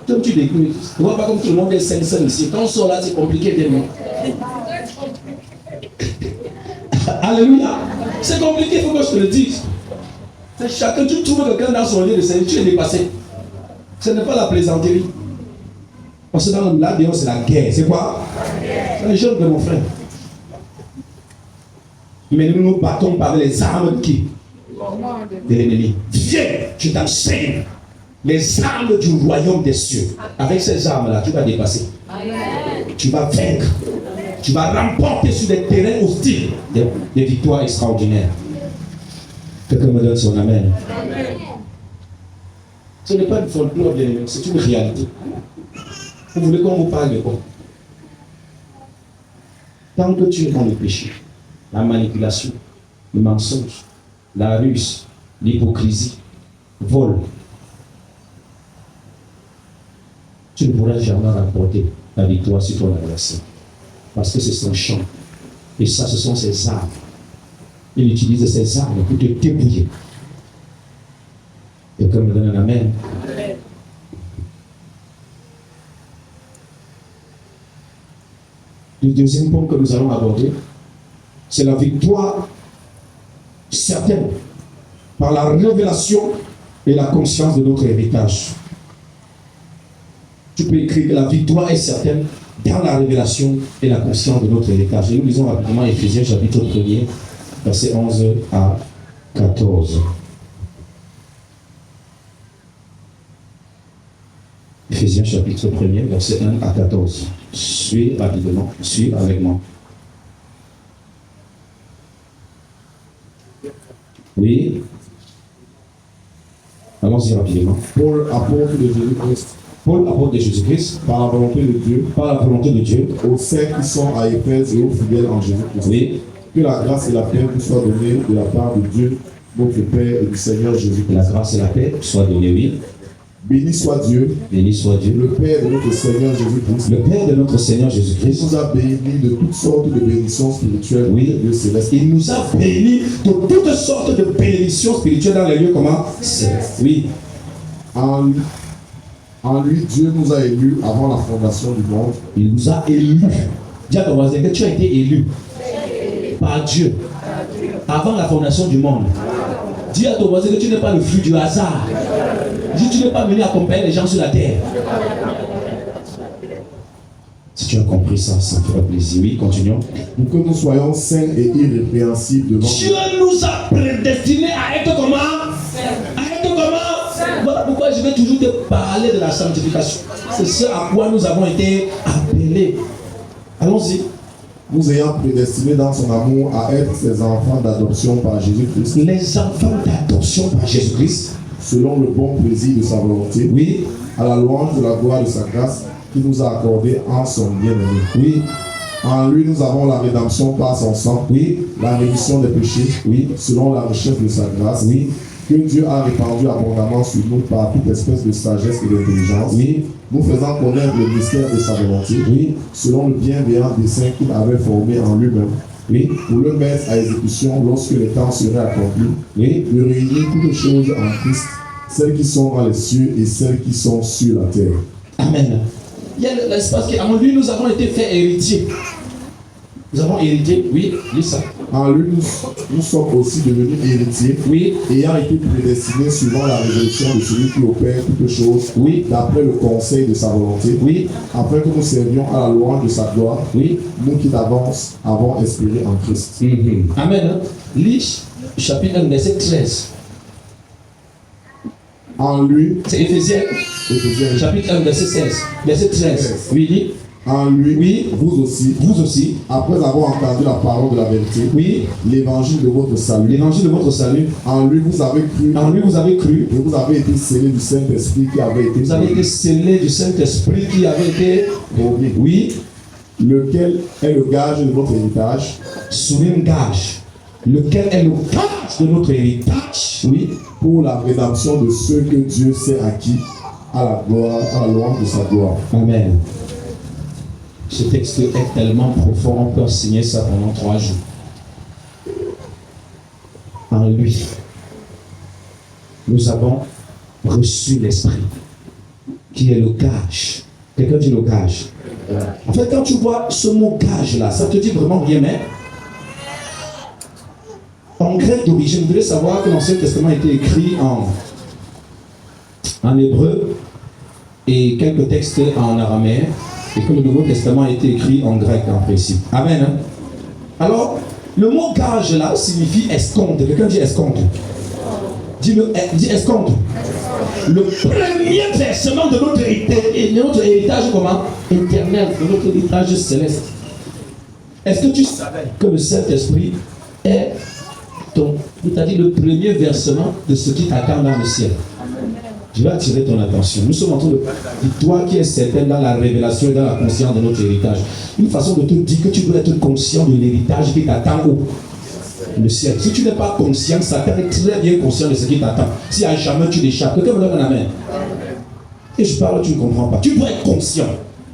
Toi, tu découvres. Tu ne vois pas comme tout le monde est sain ici. Quand on sort là, c'est compliqué tellement. Alléluia. C'est compliqué, il faut que je te le dise. Chacun, tu trouves quelqu'un dans son lieu de salut, tu es dépassé. Ce n'est pas la plaisanterie. Parce que dans là, dehors, c'est la guerre. C'est quoi? C'est les jeunes de mon frère. Mais nous nous battons par les armes de qui? De l'ennemi. Viens, je t'enseigne les armes du royaume des cieux. Avec ces armes-là, tu vas dépasser. Tu vas vaincre. Tu vas remporter sur des terrains hostiles des victoires extraordinaires. Quelqu'un me donne son amen. Ce n'est pas une folklore, c'est une réalité. Vous voulez qu'on vous parle de quoi? Tant que tu es dans le péché, la manipulation, le mensonge, la ruse, l'hypocrisie, vol, tu ne pourras jamais remporter la victoire sur ton adversaire. Parce que c'est son champ. Et ça, ce sont ses armes. Il utilise ces armes pour te débrouiller. Et comme me donne un amen. Le deuxième point que nous allons aborder, c'est la victoire certaine par la révélation et la conscience de notre héritage. Tu peux écrire que la victoire est certaine dans la révélation et la conscience de notre héritage. Et nous lisons rapidement Éphésiens chapitre 1er, versets 11 à 14. Éphésiens chapitre 1er, versets 1 à 14. Suis rapidement, suis avec moi. Oui. Allons-y rapidement. Paul, apôtre de Jésus-Christ, Paul, apôtre de Jésus-Christ, par la volonté de Dieu, par la volonté de Dieu, aux saints qui sont à Éphèse et aux fidèles en Jésus-Christ. oui, Que la grâce et la paix vous soient données de la part de Dieu, notre Père et du Seigneur que Jésus-Christ. la grâce et la paix soient données, oui. Béni soit Dieu, Béni soit Dieu, le Père de notre Seigneur Jésus-Christ, le Père de notre Seigneur qui Jésus-Christ. nous a bénis de toutes sortes de bénédictions spirituelles Oui. dans les lieux célestes. Il nous a bénis de toutes sortes de bénédictions spirituelles dans les lieux comment? Oui. En lui, Dieu nous a élus avant la fondation du monde. Il nous a élus. Dis à ton voisin que tu as été élu par Dieu avant la fondation du monde. Dis à ton voisin que tu n'es pas le fruit du hasard. Dis tu n'es pas venu accompagner les gens sur la terre. Si tu as compris ça, ça me fera plaisir. Oui, continuons. Pour que nous soyons saints et irrépréhensibles devant Dieu nous a prédestinés à être comment? À être comment? Voilà pourquoi je vais toujours te parler de la sanctification. C'est ce à quoi nous avons été appelés. Allons-y. nous ayant prédestinés dans son amour à être ses enfants d'adoption par Jésus-Christ, les enfants d'adoption par Jésus-Christ, selon le bon plaisir de sa volonté, oui, à la louange de la gloire de sa grâce qu'il nous a accordée en son bien-aimé. oui, En lui, nous avons la rédemption par son sang, oui, la rémission des péchés, oui, selon la richesse de sa grâce, oui, que Dieu a répandu abondamment sur nous par toute espèce de sagesse et d'intelligence, oui, nous faisant connaître le mystère de sa volonté, oui, selon le bienveillant dessein qu'il avait formé en lui-même, oui, pour le mettre à exécution lorsque les temps seraient accomplis, oui. de réunir toutes choses en Christ, celles qui sont dans les cieux et celles qui sont sur la terre. Amen. Il y a l'espace qui, en lui, nous avons été faits héritiers. Nous avons hérité, oui, lis ça. En lui, nous sommes aussi devenus héritiers, Oui, ayant été prédestinés suivant la résolution de celui qui opère toutes choses, oui, d'après le conseil de sa volonté, oui, afin que nous servions à la louange de sa gloire, oui. nous qui d'avance avons espéré en Christ. Amen. Lis chapitre 1, verset 13. En lui, C'est Éphésiens, Éphésiens, chapitre 1, verset 16. Verset 13. Oui, lis. en lui, Oui. vous aussi, après avoir entendu la parole de la vérité, Oui, l'évangile de votre salut, l'évangile de votre salut. en lui vous avez cru, En lui, vous avez cru. et vous avez été scellés du Saint-Esprit qui avait été Vous avez été scellés du Saint-Esprit qui avait été promis, oui, lequel est le gage de notre héritage, sous un gage. Lequel est le gage de notre héritage. Oui, pour la rédemption de ceux que Dieu s'est acquis à la gloire, à la louange de sa gloire. amen. Ce texte est tellement profond, on peut enseigner ça pendant 3 jours. En lui, nous avons reçu l'Esprit, qui est le gage. Quelqu'un dit le gage. En fait, quand tu vois ce mot gage là, ça te dit vraiment rien, mais en grec d'origine, vous devez savoir que l'Ancien Testament a été écrit en hébreu et quelques textes en araméen, et que le Nouveau Testament a été écrit en grec en principe. Amen. Hein? Alors, le mot gage là signifie escompte. Quelqu'un dit escompte. Dis escompte. Le premier versement de notre héritage comment? Éternel, de notre héritage céleste. Est-ce que tu savais que le Saint-Esprit est c'est-à-dire le premier versement de ce qui t'attend dans le ciel? Je vais attirer ton attention. Nous sommes en train de toi qui es certain dans la révélation et dans la conscience de notre héritage. Une façon de te dire que tu dois être conscient de l'héritage qui t'attend où? Le ciel. Si tu n'es pas conscient, Satan est très bien conscient de ce qui t'attend. Si à jamais tu l'échappes, quelqu'un me donne un amen. Et je parle, tu ne comprends pas. Tu dois être conscient.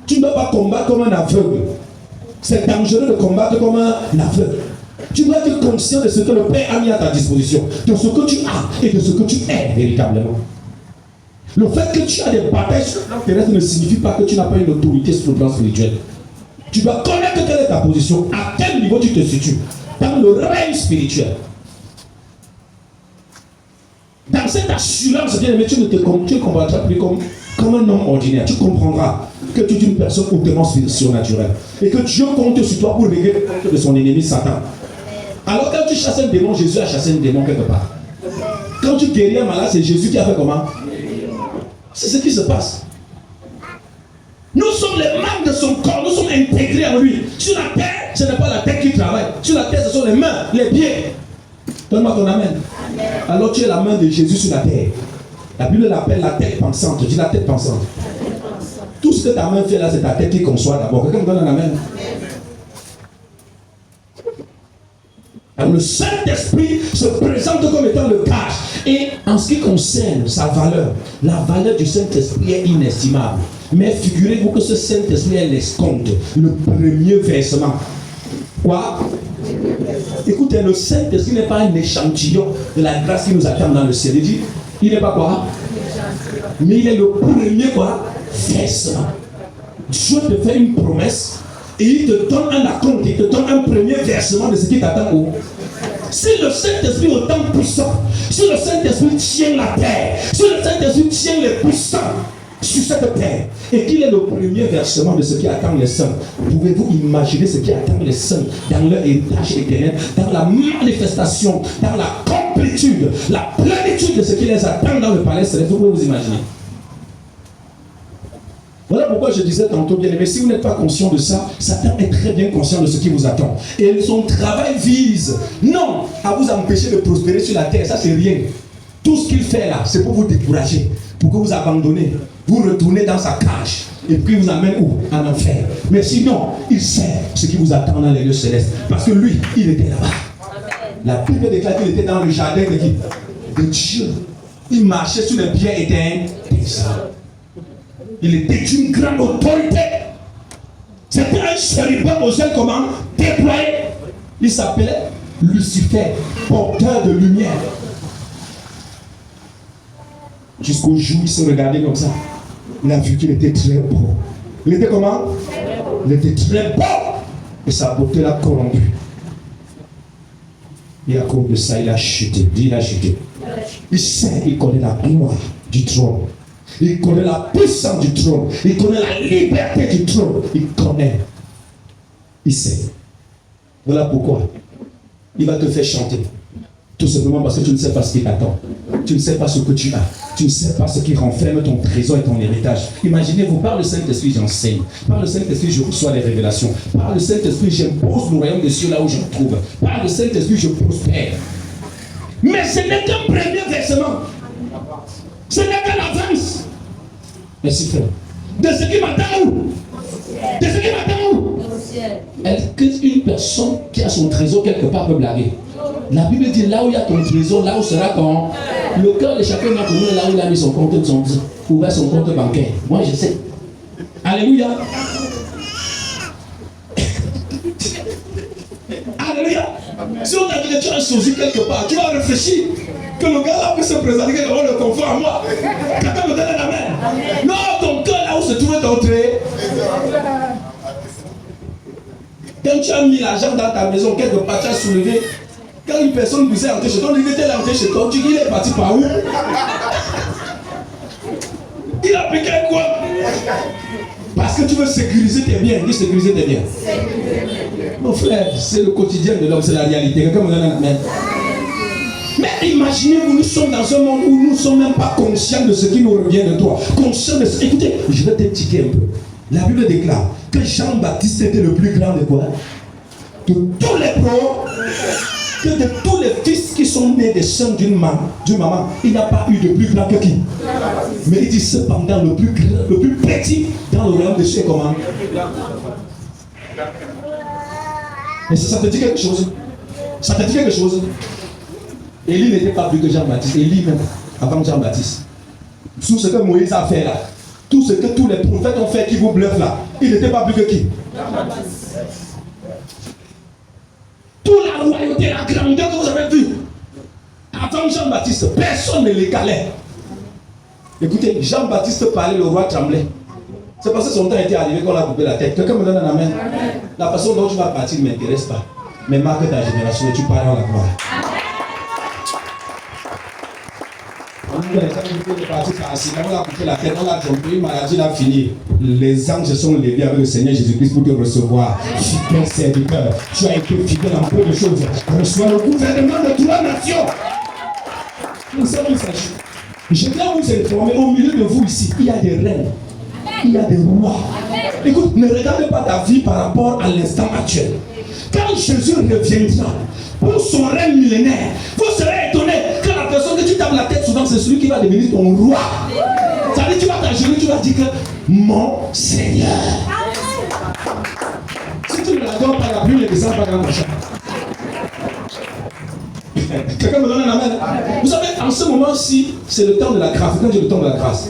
Tu ne dois pas combattre comme un aveugle. C'est dangereux de combattre comme un aveugle. Tu dois être conscient de ce que le Père a mis à ta disposition, de ce que tu as et de ce que tu es véritablement. Le fait que tu as des batailles sur le plan terrestre ne signifie pas que tu n'as pas une autorité sur le plan spirituel. Tu dois connaître quelle est ta position, à quel niveau tu te situes dans le règne spirituel. Dans cette assurance, bien aimé, tu ne combattras plus comme un homme ordinaire. Tu comprendras que tu es une personne hautement surnaturelle et que Dieu compte sur toi pour régler le compte de son ennemi Satan. Alors quand tu chasses un démon, Jésus a chassé un démon quelque part. Quand tu guéris un malade, c'est Jésus qui a fait comment? C'est ce qui se passe. Nous sommes les membres de son corps, nous sommes intégrés en lui. Sur la terre, ce n'est pas la tête qui travaille. Sur la terre, ce sont les mains, les pieds. Donne-moi ton amen. Alors tu es la main de Jésus sur la terre. La Bible l'appelle la tête pensante. Je dis la tête pensante. Tout ce que ta main fait là, c'est ta tête qui conçoit d'abord. Quelqu'un me donne un amen. Alors le Saint-Esprit se présente comme étant le gage. Et en ce qui concerne sa valeur, la valeur du Saint-Esprit est inestimable. Mais figurez-vous que ce Saint-Esprit est l'escompte, le premier versement. Quoi? Écoutez, le Saint-Esprit n'est pas un échantillon de la grâce qui nous attend dans le ciel. Il dit, il n'est pas quoi? Mais il est le premier quoi? Versement. Dieu te fait une promesse et il te donne un acompte, il te donne un premier versement de ce qui t'attend où? Si le Saint-Esprit est autant puissant, si le Saint-Esprit tient la terre, si le Saint-Esprit tient les puissants sur cette terre, et qu'il est le premier versement de ce qui attend les saints, pouvez-vous imaginer ce qui attend les saints dans leur héritage éternel, dans la manifestation, dans la complétude, la plénitude de ce qui les attend dans le palais céleste? Vous pouvez vous imaginer. Voilà pourquoi je disais tantôt, bien aimé, si vous n'êtes pas conscient de ça, Satan est très bien conscient de ce qui vous attend. Et son travail vise, non, à vous empêcher de prospérer sur la terre, ça c'est rien. Tout ce qu'il fait là, c'est pour vous décourager, pour que vous abandonnez, vous retournez dans sa cage, et puis vous amène où? En enfer. Mais sinon, il sait ce qui vous attend dans les lieux célestes, parce que lui, il était là-bas. La Bible déclare qu'il était dans le jardin de qui? De Dieu. Il marchait sur les pierres éteintes. Il était d'une grande autorité. C'était un chérubin au ciel comment? Déployé. Il s'appelait Lucifer, porteur de lumière. Jusqu'au jour où il se regardait comme ça. Il a vu qu'il était très beau. Il était comment? Il était très beau. Et sa beauté l'a corrompu. Et à cause de ça, il a chuté. Il a chuté. Il sait, il connaît la gloire du trône. Il connaît la puissance du trône. Il connaît la liberté du trône. Il connaît. Il sait. Voilà pourquoi il va te faire chanter. Tout simplement parce que tu ne sais pas ce qui t'attend. Tu ne sais pas ce que tu as. Tu ne sais pas ce qui renferme ton trésor et ton héritage. Imaginez-vous, par le Saint-Esprit, j'enseigne. Par le Saint-Esprit, je reçois les révélations. Par le Saint-Esprit, j'impose le royaume des cieux là où je me trouve. Par le Saint-Esprit, je prospère. Mais ce n'est qu'un premier versement. Ce n'est qu'un avance. Merci frère. De ce qui m'attend où? De ce qui m'attend où? Est-ce qu'une personne qui a son trésor quelque part peut blaguer? La Bible dit là où il y a ton trésor, là où sera ton... Le cœur de chacun d'entre nous, là où il a mis son compte, ouvert son compte bancaire. Moi je sais. Alléluia. Alléluia. Si on t'a dit que tu as un sosie quelque part, tu vas réfléchir que le gars là peut se présenter, qu'il aura le confort à moi. Quelqu'un me donne la main. Non, ton cœur là où se trouve ton trésor. Quand tu as mis l'argent dans ta maison, quelque part tu as soulevé. Quand une personne vous est entrée chez toi, il était entré chez toi, tu dis il est parti par où? Il a piqué quoi? Parce que tu veux sécuriser tes biens. Dis sécuriser tes biens. Mon frère, c'est le quotidien de l'homme, c'est la réalité. Quelqu'un me donne la main. Mais imaginez-vous, nous sommes dans un monde où nous ne sommes même pas conscients de ce qui nous revient de toi. Conscients de ce... Écoutez, je vais t'étiquer un peu. La Bible déclare que Jean-Baptiste était le plus grand de quoi? De tous les prophètes. Que de tous les fils qui sont nés des seins d'une maman, il n'y a pas eu de plus grand que qui? Mais il dit cependant le plus grand, le plus petit dans le royaume de Dieu comment? Et ça te dit quelque chose? Ça te dit quelque chose? Élie n'était pas plus que Jean-Baptiste. Élie même, avant Jean-Baptiste. Tout ce que Moïse a fait là, tout ce que tous les prophètes ont fait qui vous bluffent là, il n'était pas plus que qui? Toute la royauté, la grandeur que vous avez vue, avant Jean-Baptiste, personne ne l'égalait. Écoutez, Jean-Baptiste parlait, le roi tremblait. C'est parce que son temps était arrivé qu'on a coupé la tête. Quelqu'un me donne un amen. La façon dont tu vas partir ne m'intéresse pas. Mais marque ta génération et tu pars dans la gloire. On a coupé la tête, on a trompé, une maladie l'a fini. Les anges sont levés avec le Seigneur Jésus-Christ pour te recevoir. Fidèle serviteur, tu as été fidèle en peu de choses. Reçois le gouvernement de toute la nation. Nous sommes une sachée. Je viens vous informer, au milieu de vous ici, il y a des reines, il y a des rois. Écoute, ne regardez pas ta vie par rapport à l'instant actuel. Quand Jésus reviendra pour son règne millénaire, vous serez étonné que la personne que tu tapes la tête souvent, c'est celui qui va devenir ton roi. Ça veut dire, tu vas t'agenouiller, tu vas dire que mon Seigneur. Si tu ne l'adores pas, la pluie ne descend pas dans le champ. Quelqu'un me donne un amen. Vous savez, en ce moment-ci, c'est le temps de la grâce. Quand j'ai le temps de la grâce.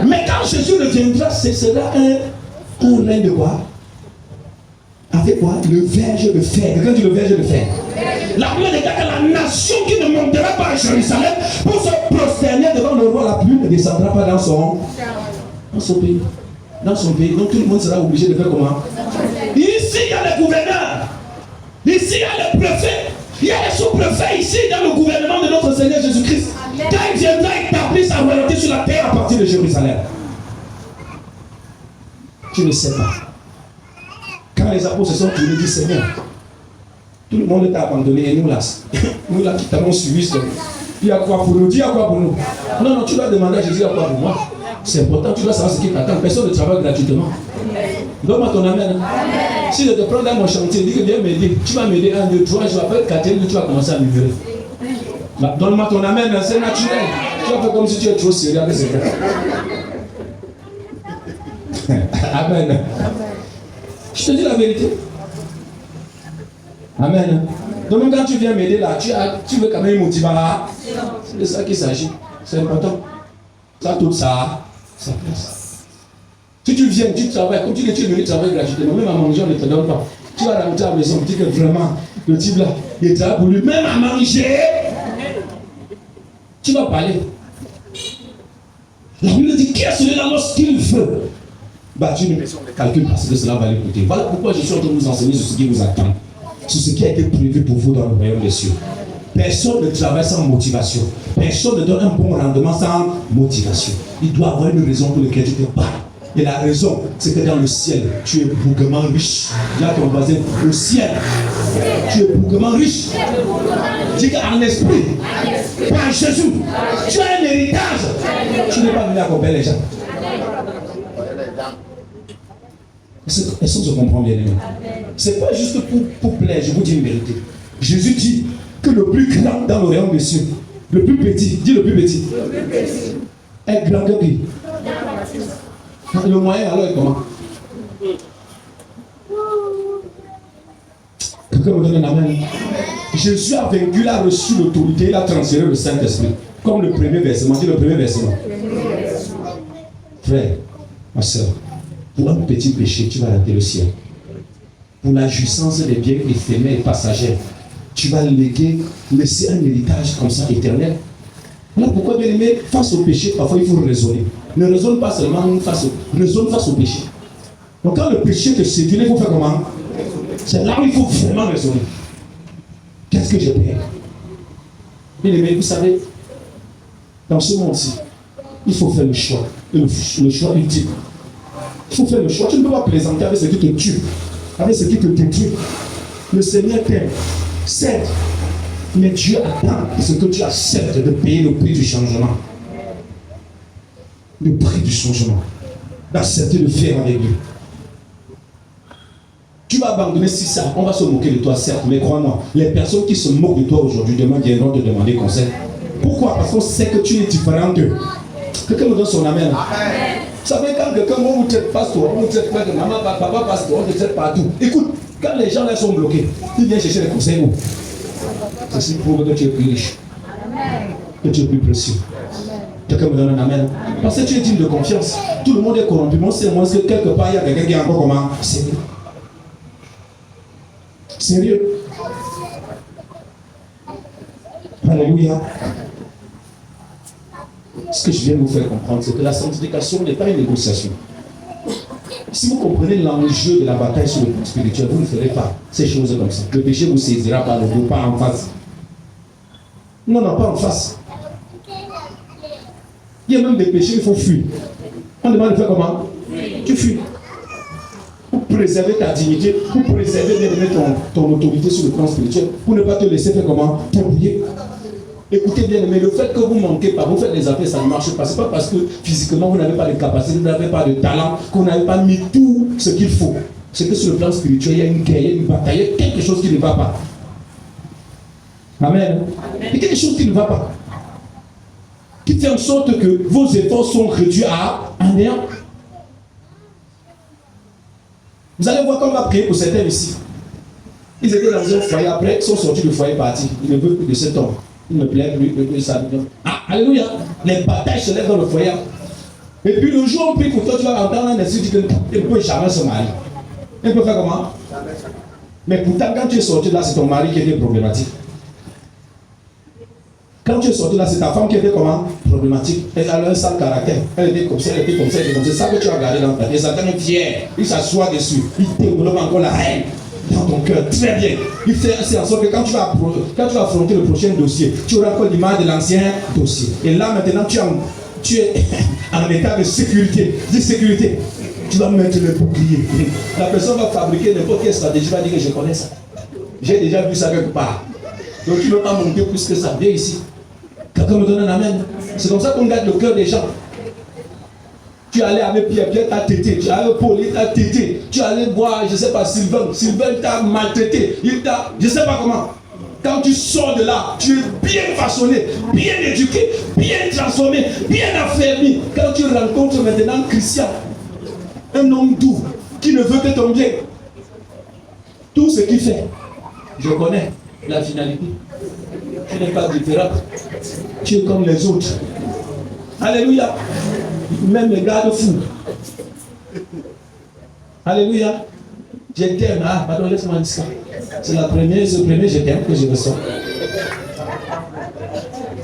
Mais quand Jésus reviendra, ce sera un règne de quoi? Avec quoi? Le verge de fer. Quelqu'un dit le verge de fer. La Bible déclare que la nation qui ne montera pas à Jérusalem pour se prosterner devant le roi, la pluie ne descendra pas dans son pays. Dans son pays. Donc tout le monde sera obligé de faire comment? Ici, il y a les gouverneurs. Ici, il y a les préfets. Il y a les sous-préfets ici dans le gouvernement de notre Seigneur Jésus-Christ. Quand il viendra établir sa royauté sur la terre à partir de Jérusalem. Tu ne sais pas. Quand les apôtres se sont tournés, disent Seigneur, tout le monde t'a abandonné et nous là qui t'avons suivi, il y a quoi pour nous? Dis à quoi pour nous? Non, tu dois demander à Jésus à quoi pour moi. C'est important, tu dois savoir ce qui t'attend. Personne ne travaille gratuitement. Donne-moi ton amen. Si je te prends dans mon chantier, dis que viens m'aider. Tu vas m'aider 1, 2, 3, je vais faire 4, tu vas commencer à migrer. Bah, donne-moi ton amen, c'est naturel. Tu vas faire comme si tu es trop sérieux avec ce gars. Amen. Je te dis la vérité. Amen. Donc même quand tu viens m'aider là, tu veux quand même me motiver là. C'est de ça qu'il s'agit. C'est important. Ça, tout ça, ça place. Si tu viens, tu travailles, comme tu dis que tu es venu travailler gratuitement, même à manger, on ne te donne pas. Tu vas rentrer à la maison, tu dis que vraiment, le type là, il travaille pour lui, même à manger. Tu vas parler. La Bible dit, qui est celui-là lorsqu'il veut bâtir une maison de calcul parce que cela va l'écouter. Voilà pourquoi je suis en train de vous enseigner sur ce qui vous attend, sur ce qui a été prévu pour vous dans le royaume des cieux. Personne ne travaille sans motivation. Personne ne donne un bon rendement sans motivation. Il doit avoir une raison pour laquelle tu te bats. Et la raison, c'est que dans le ciel, tu es bougrement riche. Dis à ton voisin, le ciel, tu es bougrement riche. Dis qu'en esprit, par Jésus, tu as un héritage. Tu n'es pas venu accompagner les gens. Est-ce qu'on se comprend bien, aimé? Ce n'est pas juste pour plaire, je vous dis une vérité. Jésus dit que le plus grand dans le royaume des cieux, le plus petit, dis le plus petit, est grand que qui? Le moyen alors est comment? Quelqu'un me donne un amen. Jésus a vaincu, il a reçu l'autorité, il a transféré le Saint-Esprit. Comme le premier versement, dis le premier versement. Frère, ma soeur, pour un petit péché, tu vas rater le ciel. Pour la jouissance des biens éphémères et passagers, tu vas laisser un héritage comme ça éternel. Voilà pourquoi, bien aimé, face au péché, parfois il faut raisonner. Ne raisonne pas seulement raisonne face au péché. Donc quand le péché te séduit, il faut faire comment? C'est là où il faut vraiment raisonner. Qu'est-ce que j'ai fait? Bien aimé, vous savez, dans ce monde-ci, il faut faire le choix. Le choix ultime. Il faut faire le choix. Tu ne peux pas plaisanter avec ce qui te tue, avec ce qui te détruit. Le Seigneur t'aime, certes, mais Dieu attend ce que tu acceptes de payer le prix du changement. Le prix du changement. D'accepter de faire avec lui. Tu vas abandonner si ça, on va se moquer de toi, certes, mais crois-moi, les personnes qui se moquent de toi aujourd'hui, demain viendront te demander conseil. Pourquoi? Parce qu'on sait que tu es différent d'eux. Quelqu'un me donne son amen. Vous savez, quand quelqu'un vous traite pasteur, on vous traite pas de maman, papa, pasteur, on te traite partout. Écoute, quand les gens là sont bloqués, ils viennent chercher les conseils où? Ceci prouve que tu es plus riche, que tu es plus précieux. Quelqu'un me donne un amen. Parce que tu es digne de confiance. Tout le monde est corrompu. Moi, c'est moi que quelque part, il y a quelqu'un qui est encore comment? Sérieux. Sérieux. Alléluia. Ce que je viens de vous faire comprendre, c'est que la sanctification n'est pas une négociation. Si vous comprenez l'enjeu de la bataille sur le plan spirituel, vous ne ferez pas ces choses comme ça. Le péché vous saisira par le dos, pas en face. Non, pas en face. Il y a même des péchés qu'il faut fuir. On demande de faire comment? Tu fuis. Pour préserver ta dignité, pour préserver ton autorité sur le plan spirituel, pour ne pas te laisser faire comment? T'embrouiller. Écoutez bien, mais le fait que vous ne manquez pas, vous faites des affaires, ça ne marche pas. Ce n'est pas parce que physiquement vous n'avez pas de capacité, vous n'avez pas de talent, qu'on n'avez pas mis tout ce qu'il faut. C'est que sur le plan spirituel, il y a une guerre, il y a une bataille, il y a quelque chose qui ne va pas. Amen. Il y a quelque chose qui ne va pas. Qui fait en sorte que vos efforts sont réduits à un néant. Vous allez voir qu'on va prier pour certains ici. Ils étaient dans un foyer, après ils sont sortis du foyer partis. Ils ne veulent plus de cet homme. Il ne plaît plus, de ça. Ah, alléluia. Les batailles se lèvent dans le foyer. Et puis le jour où on prie pour toi, tu vas entendre un esprit qui dit qu'il ne peut jamais se marier. Il peut faire comment? Mais pourtant, quand tu es sorti là, c'est ton mari qui était problématique. Quand tu es sorti là, c'est ta femme qui était comment? Problématique. Elle a un sale caractère. Elle était comme ça, elle était comme ça, elle était comme ça. C'est ça que tu as gardé dans ta vie. Et Satan est fier. Il s'assoit dessus. Il développe encore la haine dans ton cœur. Très bien. Il fait en sorte que quand tu vas affronter le prochain dossier, tu auras encore l'image de l'ancien dossier. Et là, maintenant, tu es en état de sécurité. Dis sécurité. Tu vas mettre le bouclier. La personne va fabriquer n'importe quelle stratégie. Va dire que je connais ça. J'ai déjà vu ça quelque part. Donc tu ne veux pas monter plus que ça. Viens ici. Quelqu'un me donne un amen. C'est comme ça qu'on garde le cœur des gens. Tu es allé avec Pierre, Pierre t'a tété. Tu es allé avec Paul, il t'a tété. Tu es allé voir, je ne sais pas, Sylvain, Sylvain t'a maltraité. Il t'a, je ne sais pas comment. Quand tu sors de là, tu es bien façonné, bien éduqué, bien transformé, bien affermi. Quand tu rencontres maintenant Christian, un homme doux, qui ne veut que ton bien, tout ce qu'il fait, je connais la finalité. Tu n'es pas différent. Tu es comme les autres. Alléluia. Même les garde-fous. Alléluia. Je t'aime. Ah, pardon, laisse-moi dire ça. C'est le premier je t'aime que je ressens.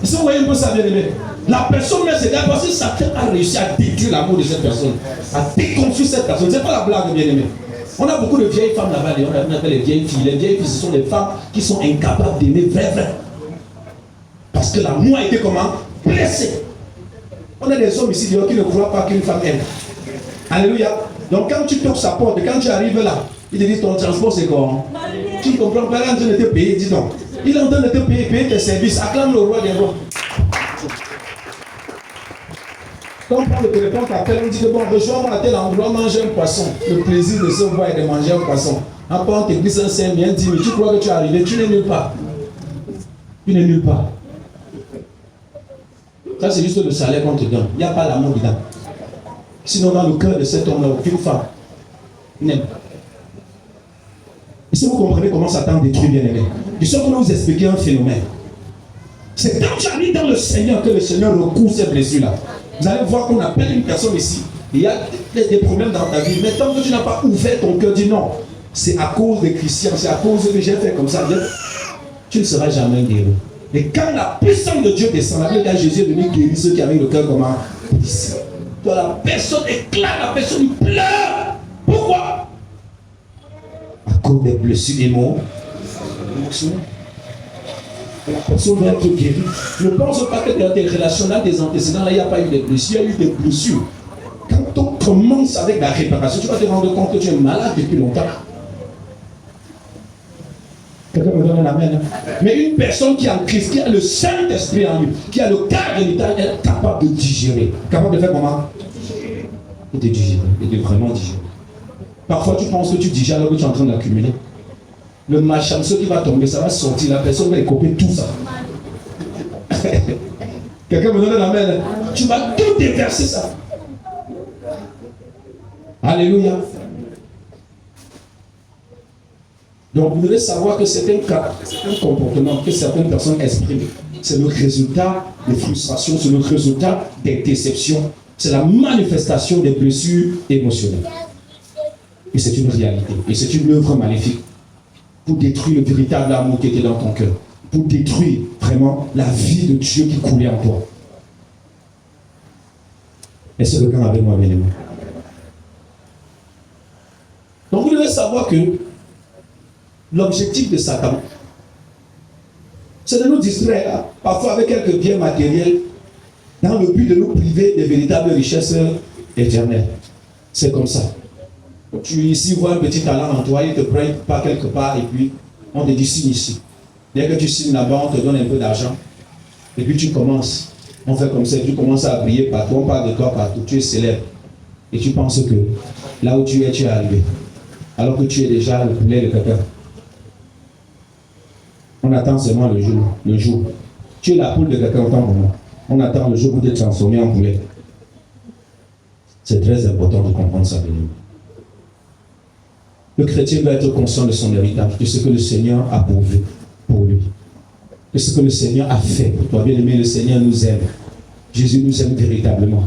Si vous voyez un peu ça, bien aimé, la personne met ses gars parce que Satan a réussi à détruire l'amour de cette personne, à déconstruire cette personne. Ce n'est pas la blague, bien aimé. On a beaucoup de vieilles femmes là-bas, on appelle les vieilles filles. Les vieilles filles, ce sont des femmes qui sont incapables d'aimer vrai. Parce que l'amour a été comment? Blessé. On a des hommes ici qui ne croient pas qu'une femme aime. Alléluia. Donc quand tu toques sa porte, quand tu arrives là, il te dit ton transport c'est quoi? Tu ne comprends pas, il est en train de te payer, dis donc. Il est en train de te payer tes services. Acclame le roi des rois. Quand on prend le téléphone, on dit que bon, rejoins-moi à tel endroit, manger un poisson. Le plaisir de se voir et de manger un poisson. Après, on te glisse un 5 000, 10 000. Tu crois que tu es arrivé, tu n'es nulle part. Tu n'es nulle part. Ça, c'est juste le salaire qu'on te donne. Il n'y a pas l'amour dedans. Sinon, dans le cœur de cet homme-là, aucune femme n'aime. Et si vous comprenez comment Satan détruit, bien aimé, je suis en train de vous expliquer un phénomène. C'est quand tu arrives dans le Seigneur que le Seigneur recouvre ces blessures-là. Vous allez voir qu'on appelle une personne ici. Il y a des problèmes dans ta vie. Mais tant que tu n'as pas ouvert ton cœur, dis non. C'est à cause des chrétiens, c'est à cause que j'ai fait comme ça. Tu ne seras jamais guéri. Et quand la puissance de Dieu descend, la Bible dit Jésus est venu guérir ceux qui avaient le cœur comment ici. Toi, la personne éclate, la personne pleure. Pourquoi? À cause des blessures émotionnelles. La personne va être guérie. Ne pense pas que dans tes relations, dans tes antécédents, là, il n'y a pas eu de blessures, il y a eu des blessures. Quand on commence avec la réparation, tu vas te rendre compte que tu es malade depuis longtemps. Quelqu'un me donne un amen. Mais une personne qui est en Christ, qui a le Saint-Esprit en lui, qui a le cœur de l'État, elle est capable de digérer. Capable de faire comment? Et de digérer. Et de vraiment digérer. Parfois, tu penses que tu digères alors que tu es en train d'accumuler. Le machin, ce qui va tomber, ça va sortir. La personne va écoper tout ça. Quelqu'un me donne un amen. Tu vas tout déverser ça. Alléluia. Donc vous devez savoir que c'est un comportement que certaines personnes expriment. C'est le résultat de frustration, c'est le résultat des déceptions. C'est la manifestation des blessures émotionnelles. Et c'est une réalité. Et c'est une œuvre maléfique pour détruire le véritable amour qui était dans ton cœur. Pour détruire vraiment la vie de Dieu qui coulait en toi. Est-ce que quelqu'un avec moi, bien aimé? Donc vous devez savoir que l'objectif de Satan, c'est de nous distraire, parfois avec quelques biens matériels, dans le but de nous priver des véritables richesses éternelles. C'est comme ça. Tu ici vois un petit talent en toi, il te prend pas quelque part et puis on te dit signe ici. Dès que tu signes là-bas, on te donne un peu d'argent. Et puis tu commences. On fait comme ça, tu commences à briller partout, on parle de toi partout, tu es célèbre. Et tu penses que là où tu es arrivé. Alors que tu es déjà le poulet de quelqu'un. On attend seulement le jour. Tu es la poule de quelqu'un en tant que moi. On attend le jour pour te transformer en poulet. C'est très important de comprendre ça, béni. Le chrétien doit être conscient de son héritage, de ce que le Seigneur a pourvu pour lui. De ce que le Seigneur a fait pour toi. Bien aimé, le Seigneur nous aime. Jésus nous aime véritablement.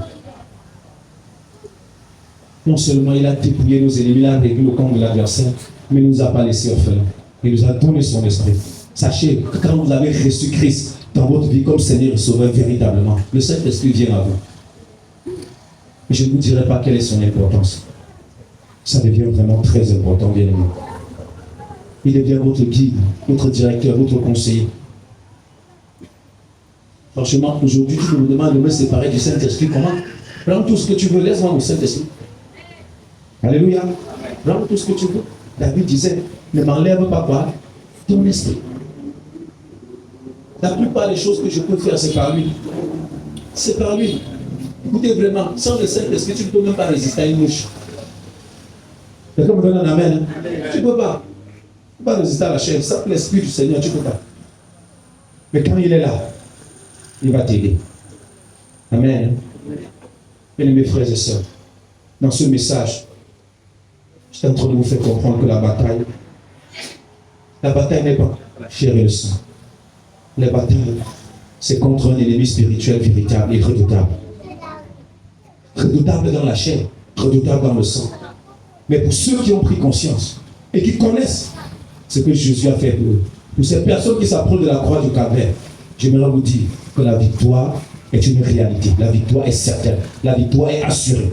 Non seulement il a dépouillé nos ennemis, il a réglé le camp de l'adversaire, mais il ne nous a pas laissés orphelins. Il nous a donné son esprit. Sachez que quand vous avez reçu Christ dans votre vie comme Seigneur et Sauveur véritablement, le Saint-Esprit vient à vous. Et je ne vous dirai pas quelle est son importance. Ça devient vraiment très important, bien aimé. Il devient votre guide, votre directeur, votre conseiller. Franchement, aujourd'hui, tu me demandes de me séparer du Saint-Esprit. Comment? Prends tout ce que tu veux, laisse-moi mon Saint-Esprit. Alléluia. Prends tout ce que tu veux. David disait, ne m'enlève pas quoi? Ton esprit. La plupart des choses que je peux faire, c'est par lui. C'est par lui. Écoutez vraiment, sans le Saint-Esprit, tu ne peux même pas résister à une mouche. Quelqu'un me donne un amen. Tu ne peux pas. Tu ne peux pas résister à la chair. Sans l'Esprit du Seigneur, tu ne peux pas. Mais quand il est là, il va t'aider. Amen. Bien mes frères et sœurs, dans ce message, je suis en train de vous faire comprendre que la bataille n'est pas la chair et le sang. La bataille, c'est contre un ennemi spirituel véritable et redoutable. Redoutable dans la chair, redoutable dans le sang. Mais pour ceux qui ont pris conscience et qui connaissent ce que Jésus a fait pour eux, pour ces personnes qui s'approchent de la croix du Calvaire, j'aimerais vous dire que la victoire est une réalité. La victoire est certaine. La victoire est assurée.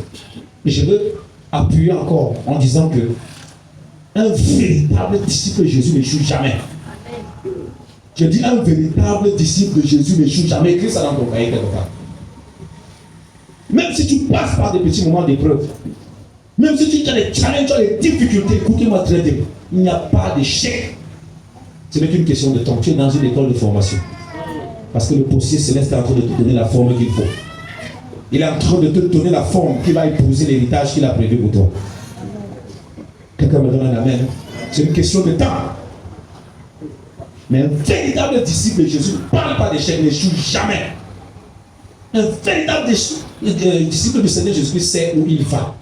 Et je veux appuyer encore en disant que un véritable disciple de Jésus n'échoue jamais. Je dis un véritable disciple de Jésus n'échoue jamais. Écris ça dans ton cahier quelque part. Même si tu passes par des petits moments d'épreuve, même si tu as des challenges, tu as des difficultés, écoutez-moi très bien, il n'y a pas d'échec. Ce n'est qu'une question de temps. Tu es dans une école de formation. Parce que le possier céleste est en train de te donner la forme qu'il faut. Il est en train de te donner la forme qui va épouser l'héritage qu'il a prévu pour toi. Quelqu'un me donne un amen. C'est une question de temps. Mais un véritable disciple de Jésus ne parle pas d'échec, n'échoue jamais. Un véritable disciple du Seigneur Jésus-Christ sait où il va.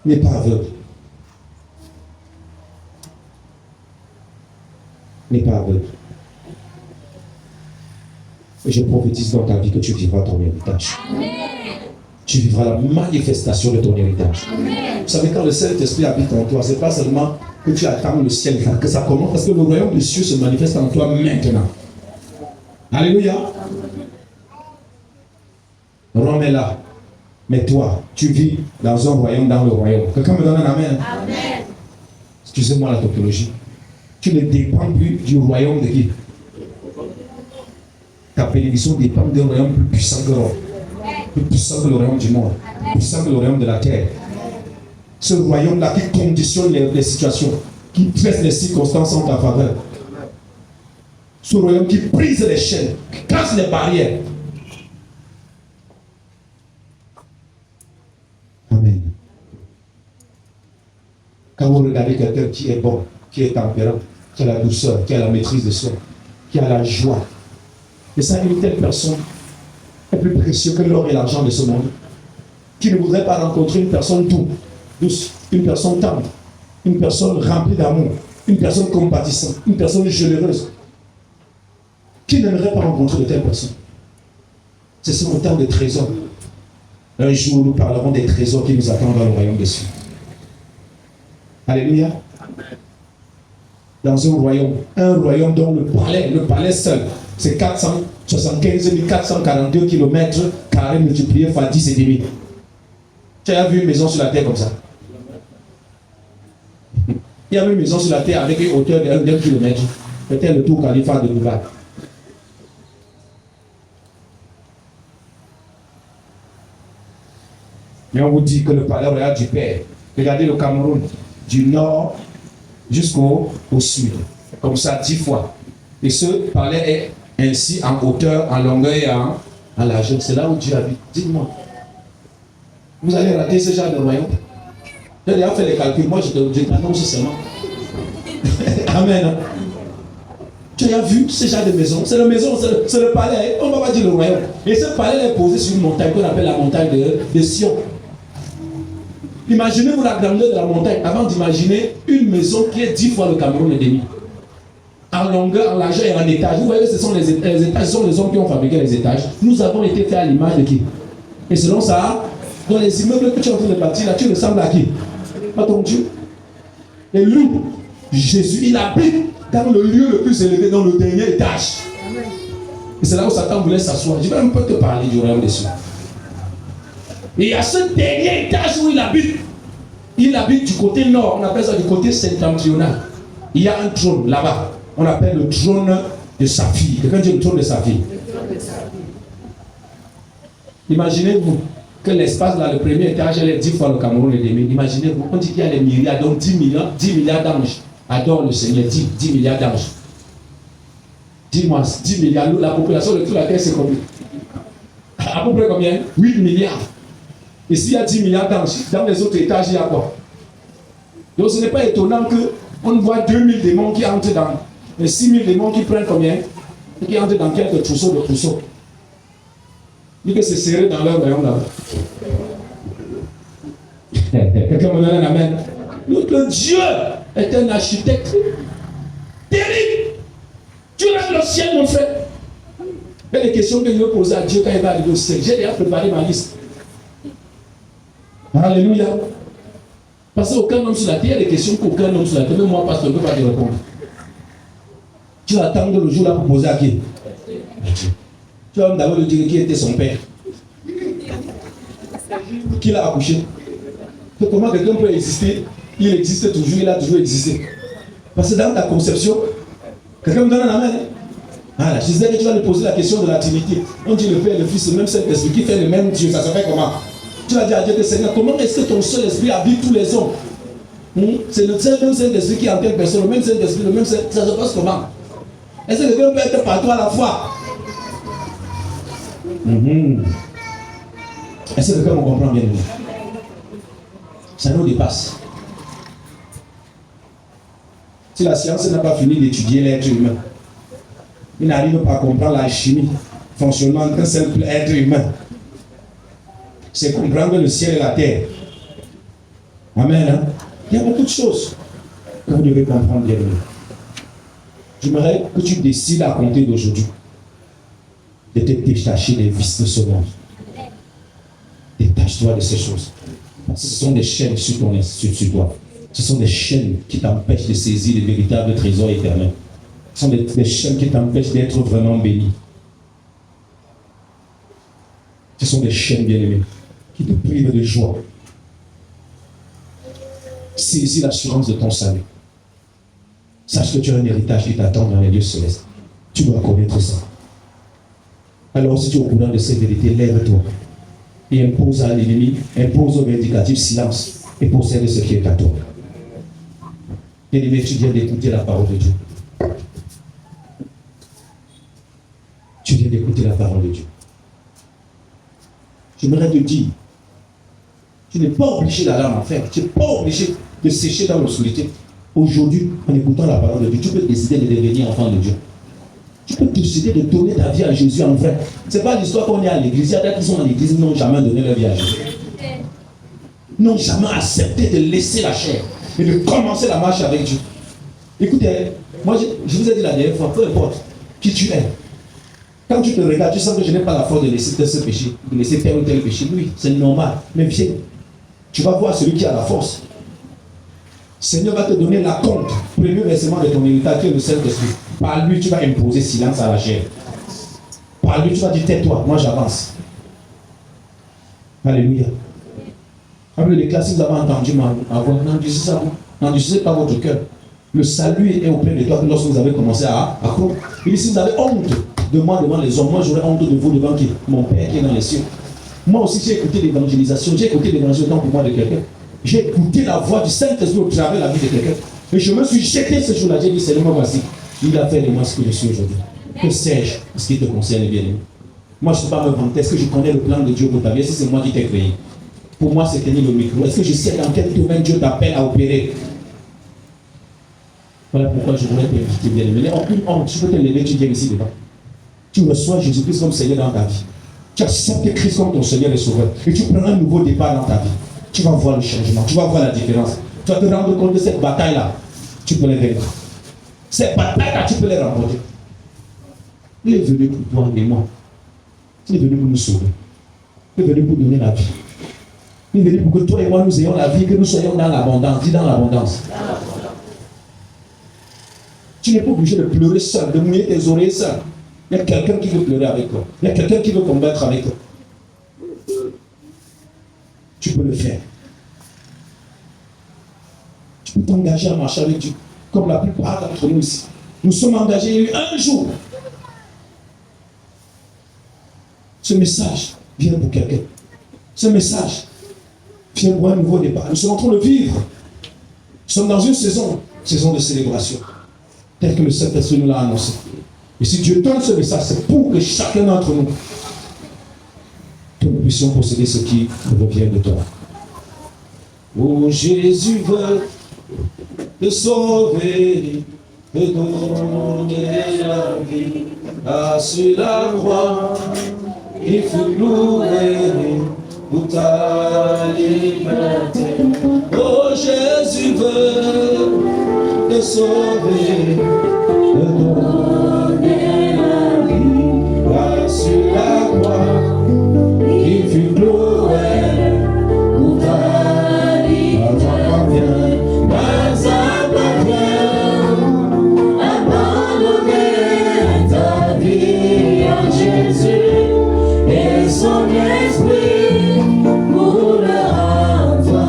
Il n'est pas aveugle. Il n'est pas aveugle. Et je prophétise dans ta vie que tu vivras ton héritage. Amen. Tu vivras la manifestation de ton héritage. Amen. Vous savez, quand le Saint-Esprit habite en toi, ce n'est pas seulement que tu attends le ciel, que ça commence, parce que le royaume des cieux se manifeste en toi maintenant. Alléluia. Rome est là. Mais toi, tu vis dans un royaume, dans le royaume. Quelqu'un me donne un amen? Amen. Excusez-moi la tautologie. Tu ne dépends plus du royaume de qui? Ta bénédiction dépend d'un royaume plus puissant que Rome. Plus puissant que le royaume du monde. Plus puissant que le royaume de la terre. Ce royaume-là qui conditionne les situations, qui presse les circonstances en ta faveur. Ce royaume qui brise les chaînes, qui casse les barrières. Amen. Quand vous regardez quelqu'un qui est bon, qui est tempérant, qui a la douceur, qui a la maîtrise de soi, qui a la joie, et ça, une telle personne est plus précieuse que l'or et l'argent de ce monde, qui ne voudrait pas rencontrer une personne douce, une personne tendre, une personne remplie d'amour, une personne compatissante, une personne généreuse. Qui n'aimerait pas rencontrer de telles personnes? Ce sont autant de trésors. Un jour, nous parlerons des trésors qui nous attendent dans le royaume des cieux. Alléluia. Dans un royaume dont le palais seul, c'est 475 442 km carrés multipliés par 10 et demi. Tu as vu une maison sur la terre comme ça? Il y a une maison sur la terre avec une hauteur de 1 km. Peut-être le Tour Khalifa de Dubaï. Mais on vous dit que le palais royal du Père, regardez le Cameroun, du nord jusqu'au sud, comme ça 10 fois. Et ce palais est ainsi en hauteur, en longueur et en largeur. C'est là où Dieu habite. Dites-moi, vous allez rater ce genre de royaume? J'ai déjà fait les calculs, moi je t'annonce seulement. Amen. Tu as vu ce genre de maison? C'est la maison, c'est le palais, on ne va pas dire le royaume. Et ce palais est posé sur une montagne qu'on appelle la montagne de Sion. Imaginez-vous la grandeur de la montagne avant d'imaginer une maison qui est 10 fois le Cameroun et demi. En longueur, en largeur et en étage. Vous voyez que ce sont les étages, ce sont les hommes qui ont fabriqué les étages. Nous avons été faits à l'image de qui? Et selon ça, dans les immeubles que tu es en train de bâtir, là, tu ressembles à qui? À ton Dieu. Et lui, Jésus, il habite dans le lieu le plus élevé, dans le dernier étage. Et c'est là où Satan voulait s'asseoir. Je vais un peu te parler du royaume des cieux. Et à ce dernier étage où il habite du côté nord, on appelle ça du côté septentrional. Il y a un trône là-bas, on appelle le trône de sa fille. Quelqu'un dit le trône de sa fille. Imaginez-vous que l'espace là, le premier étage, elle est 10 fois le Cameroun et demi. Imaginez-vous, on dit qu'il y a des myriades, donc 10 milliards d'anges adorent le Seigneur, 10 milliards d'anges. Dis-moi, 10 milliards, la population de toute la terre, c'est combien? à peu près combien? 8 milliards. Et s'il y a 10 milliards dans les autres étages, il y a quoi? Donc ce n'est pas étonnant qu'on voit 2000 démons qui entrent dans... Et 6000 démons qui prennent combien? Et qui entrent dans quelques trousseaux de trousseaux. Il dit que c'est serré dans leur rayon là-bas. Quelqu'un me donne un amen. Notre Dieu est un architecte terrible. Tu rêves le ciel, mon frère. Et les questions que je vais poser à Dieu quand il va arriver au ciel, j'ai déjà préparé ma liste. Alléluia. Parce qu'aucun homme sur la terre, il y a des questions qu'aucun homme sur la terre, même moi, pasteur, ne peut pas te répondre. Tu vas attendre le jour là pour poser à qui? Tu vas d'abord lui dire qui était son père. Qui l'a accouché. Comment quelqu'un peut exister? Il existe toujours, il a toujours existé. Parce que dans ta conception, quelqu'un me donne un amen. Voilà, je disais que tu vas lui poser la question de la Trinité. On dit le Père, le Fils, le même Saint-Esprit qui fait le même Dieu. Ça se fait comment? Tu vas dire à Dieu que Seigneur, comment est-ce que ton seul esprit habite tous les hommes? C'est le même Saint-Esprit qui est en telle personne, le même Saint-Esprit, le même Saint-Esprit. Ça se passe comment? Est-ce que quelqu'un peut être partout à la fois? Est-ce que quelqu'un me comprend bien? Ça nous dépasse. Si la science n'a pas fini d'étudier l'être humain, il n'arrive pas à comprendre la chimie, fonctionnement d'un simple être humain. C'est comprendre le ciel et la terre. Amen. Hein? Il y a beaucoup de choses que vous devez comprendre bien. J'aimerais que tu décides à compter d'aujourd'hui de te détacher des vices de ce monde. Détache-toi de ces choses. Parce que ce sont des chaînes sur toi. Ce sont des chaînes qui t'empêchent de saisir les véritables trésors éternels. Ce sont des chaînes qui t'empêchent d'être vraiment béni. Ce sont des chaînes bien-aimées qui te privent de joie. Saisis l'assurance de ton salut. Sache que tu as un héritage qui t'attend dans les lieux célestes. Tu dois connaître ça. Alors si tu es au courant de ces vérités, lève-toi et impose à l'ennemi, impose au vindicatif silence et possède ce qui est à toi. Bien-aimé, tu viens d'écouter la parole de Dieu. Tu viens d'écouter la parole de Dieu. J'aimerais te dire, tu n'es pas obligé d'aller en enfer. Tu n'es pas obligé de sécher dans l'obscurité. Aujourd'hui, en écoutant la parole de Dieu, tu peux décider de devenir enfant de Dieu. Tu peux décider de donner ta vie à Jésus en vrai. Ce n'est pas l'histoire qu'on est à l'église. Il y a des qui sont à l'église et n'ont jamais donné leur vie à Jésus. N'ont jamais accepté de laisser la chair et de commencer la marche avec Dieu. Écoutez, moi je vous ai dit la dernière fois, peu importe qui tu es. Quand tu te regardes, tu sens que je n'ai pas la force de laisser ce péché, de laisser tel ou tel péché. Oui, c'est normal. Mais viens, tu vas voir celui qui a la force. Le Seigneur va te donner la compte, premier versement de ton héritage, qui est le Saint-Esprit. Par lui, tu vas imposer silence à la chair. Par lui, tu vas dire tais-toi, moi j'avance. Alléluia. Après les classes, vous avez entendu n'endurcissez pas votre cœur. Le salut est auprès de toi lorsque vous avez commencé à croire. Il dit si vous avez honte de moi devant les hommes, moi j'aurai honte de vous devant qui? Mon Père qui est dans les cieux. Moi aussi j'ai écouté l'évangélisation, j'ai écouté l'évangile autant pour moi de quelqu'un. J'ai écouté la voix du Saint-Esprit au travers de la vie de quelqu'un. Et je me suis jeté ce jour-là, j'ai dit Seigneur, moi voici. Il a fait de moi ce que je suis aujourd'hui. Que sais-je ce qui te concerne bien aimé? Moi je ne peux pas me vanter. Est-ce que je connais le plan de Dieu pour ta vie? Est-ce que c'est moi qui t'ai créé? Pour moi c'est tenir le micro. Est-ce que je sais dans quel domaine Dieu t'appelle à opérer? Voilà pourquoi je voudrais t'inviter bien aimé. Aucune honte, tu peux te lever, tu viens ici devant. Tu reçois Jésus-Christ comme Seigneur dans ta vie. Tu acceptes Christ comme ton Seigneur et Sauveur. Et tu prends un nouveau départ dans ta vie. Tu vas voir le changement, tu vas voir la différence. Tu vas te rendre compte de cette bataille-là. Tu peux les vaincre. Cette bataille-là, tu peux les remporter. Il est venu pour toi et moi. Il est venu pour nous sauver. Il est venu pour donner la vie. Il est venu pour que toi et moi nous ayons la vie, que nous soyons dans l'abondance. Dis dans l'abondance. Tu n'es pas obligé de pleurer seul, de mouiller tes oreilles seul. Il y a quelqu'un qui veut pleurer avec toi. Il y a quelqu'un qui veut combattre avec toi. Tu peux le faire. Tu peux t'engager à marcher avec Dieu. Comme la plupart d'entre nous ici. Nous sommes engagés, il y a eu un jour. Ce message vient pour quelqu'un. Ce message vient pour un nouveau départ. Nous sommes en train de vivre. Nous sommes dans une saison de célébration. Tel que le Saint-Esprit nous l'a annoncé. Et si Dieu donne ce message, c'est pour que chacun d'entre nous puissions posséder ce qui revient de toi. Oh, Jésus veut te sauver, te donner la vie. Ah, sur la croix, il fut cloué pour ta liberté. Oh, Jésus veut te sauver, te donner la vie. Ah, sur la croix, il fut cloué pour ta liberté. Mais ça parvient, abandonner ta vie à Jésus et son esprit pour le rendre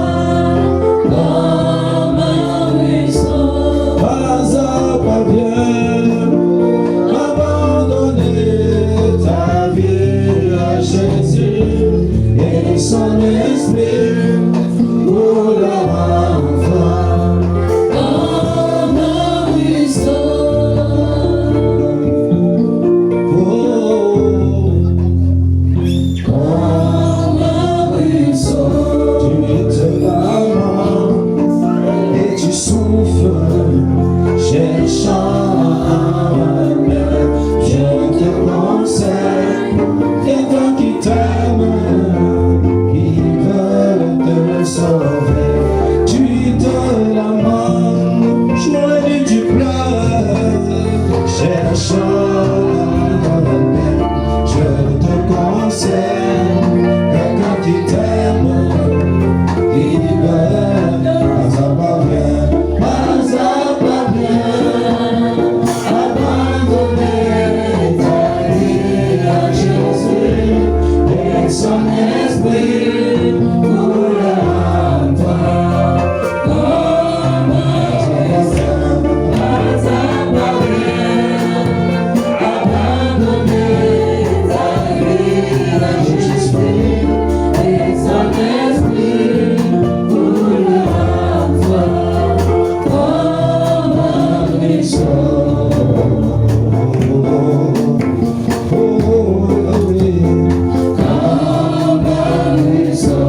comme un ruisseau. Pas à pas bien, abandonner ta vie à Jésus et son esprit pour le rendre comme un ruisseau. Oh, comme un ruisseau. Tu te laves et tu souffles, cherchant un remède. Je te conseille quelqu'un qui t'aime, qui veut te sauver. Tu te lamentes, joie et tu pleures, cherchant un remède. Je te conseille quelqu'un qui t'aime, qui veut pas à pas bien, abandonner ta vie à Jésus et son esprit pour le rendre comme un ruisseau. Pas à pas bien, abandonner ta vie à Jésus et son esprit pour le rendre comme un ruisseau. Comme un ruisseau.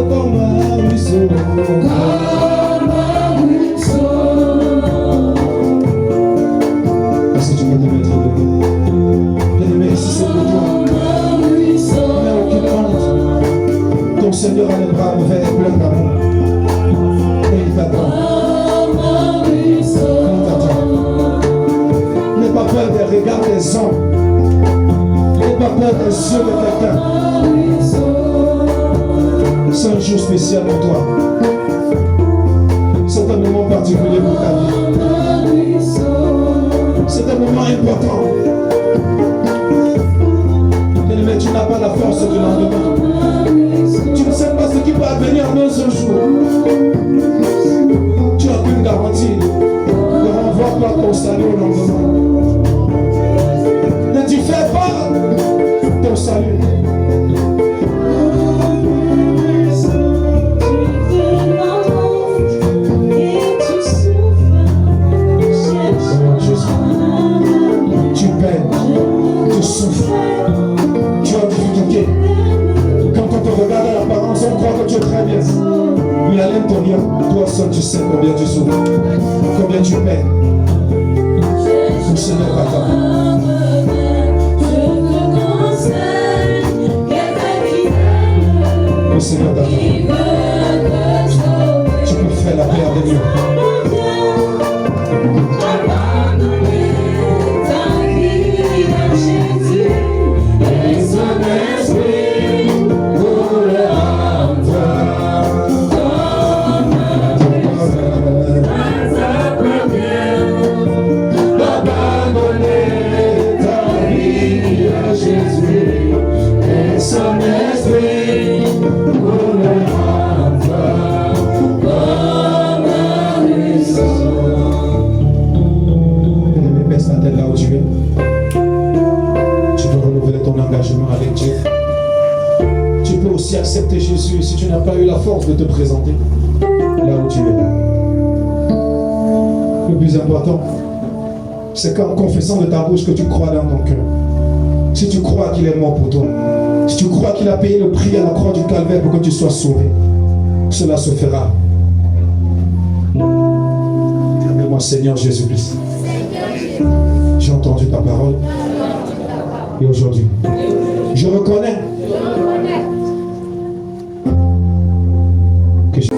Comme un ruisseau. Comme un ruisseau. Est-ce que tu peux te mettre debout? Bien-aimé, si c'est pour toi, n'aie aucune honte. Ton Seigneur a les bras ouverts, plein d'amour. Et il t'attend. Il t'attend. N'aie pas peur des regards des hommes. N'aie pas peur des yeux de quelqu'un. C'est un jour spécial pour toi. C'est un moment particulier pour ta vie. C'est un moment important. Mais tu n'as pas la force du lendemain. Tu ne sais pas ce qui peut advenir dans ce jour. Tu n'as aucune garantie de renvoi par ton salut au lendemain. Ne diffère pas ton salut. Tu peines, tu souffres, tu as difficulté. Quand on te regarde à l'apparence, on croit que tu es très bien. Mais à l'intérieur, toi seul tu sais combien tu souffres, combien tu peines. Le Seigneur t'attend. Le Seigneur t'attend. Tu peux faire la paix avec Dieu. Avec Dieu. Tu peux aussi accepter Jésus si tu n'as pas eu la force de te présenter là où tu es. Le plus important, c'est qu'en confessant de ta bouche que tu crois dans ton cœur Si tu crois qu'il est mort pour toi, si tu crois qu'il a payé le prix à la croix du calvaire pour que tu sois sauvé, cela se fera. Appelle-moi Seigneur Jésus-Christ. J'ai entendu ta parole. Et aujourd'hui, je reconnais que je...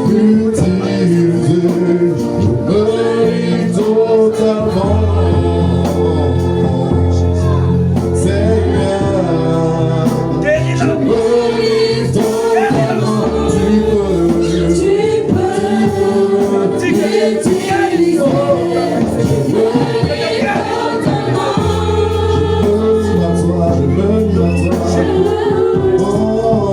Oh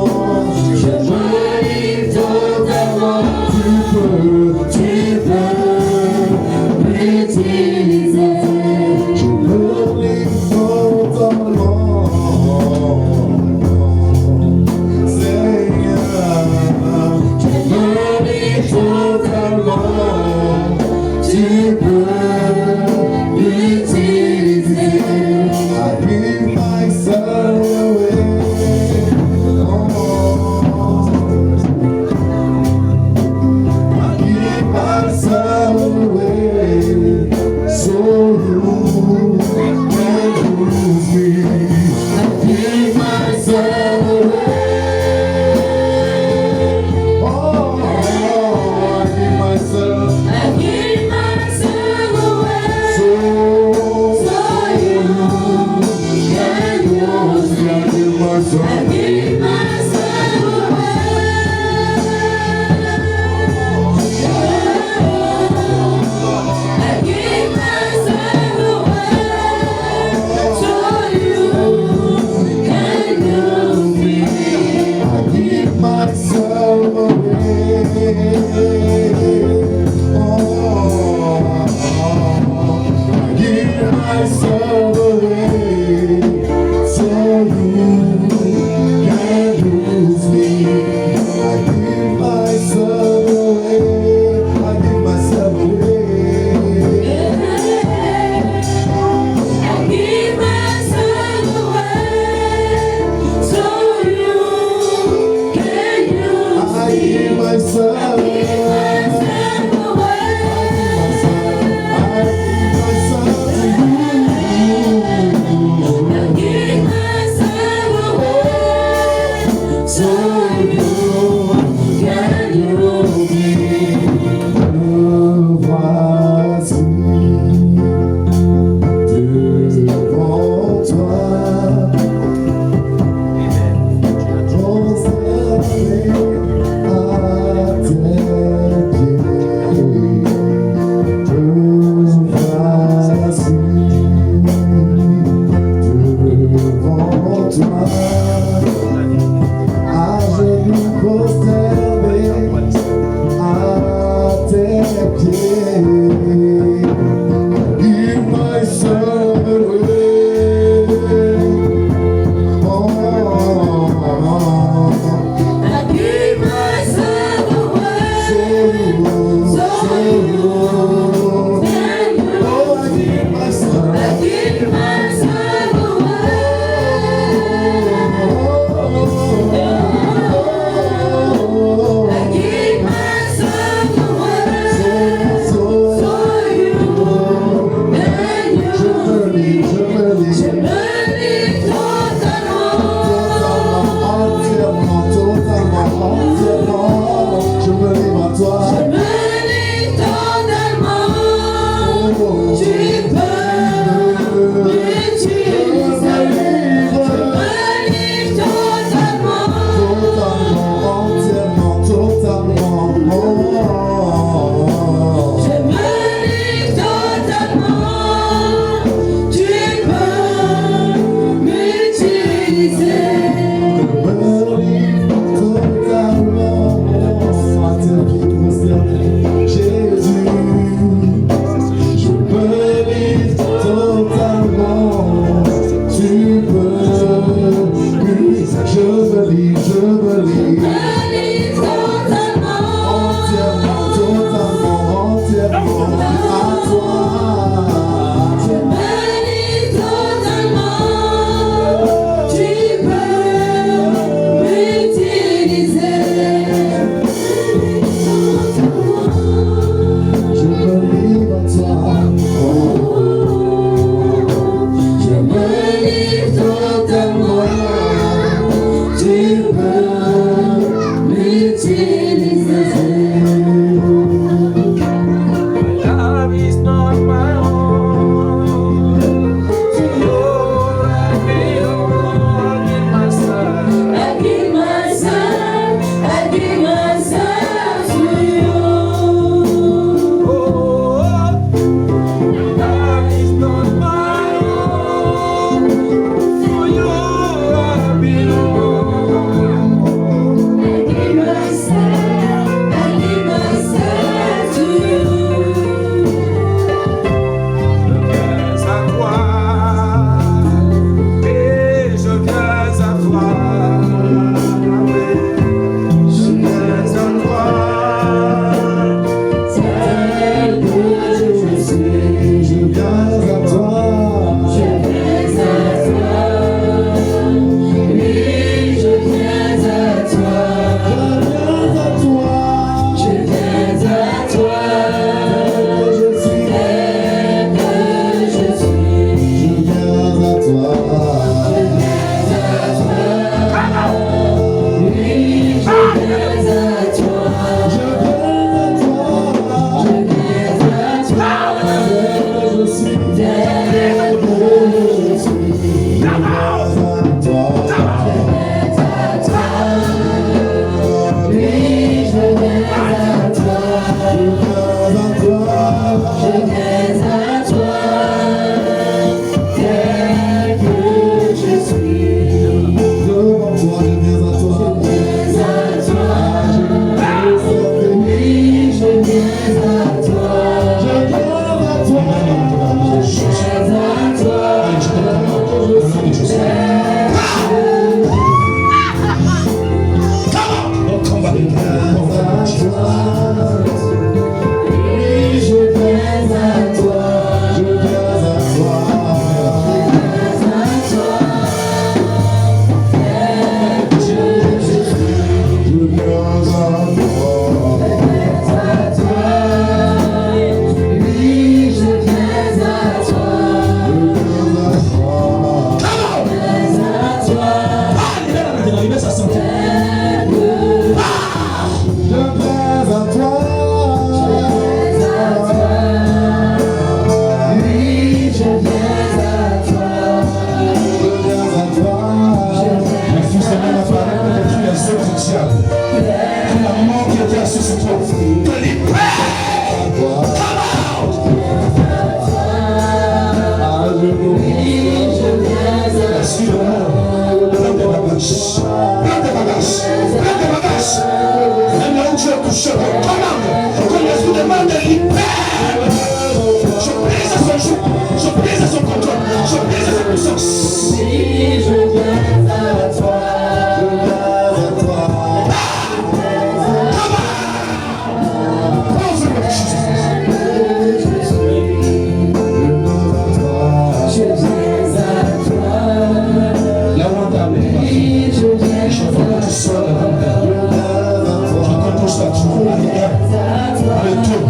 tout.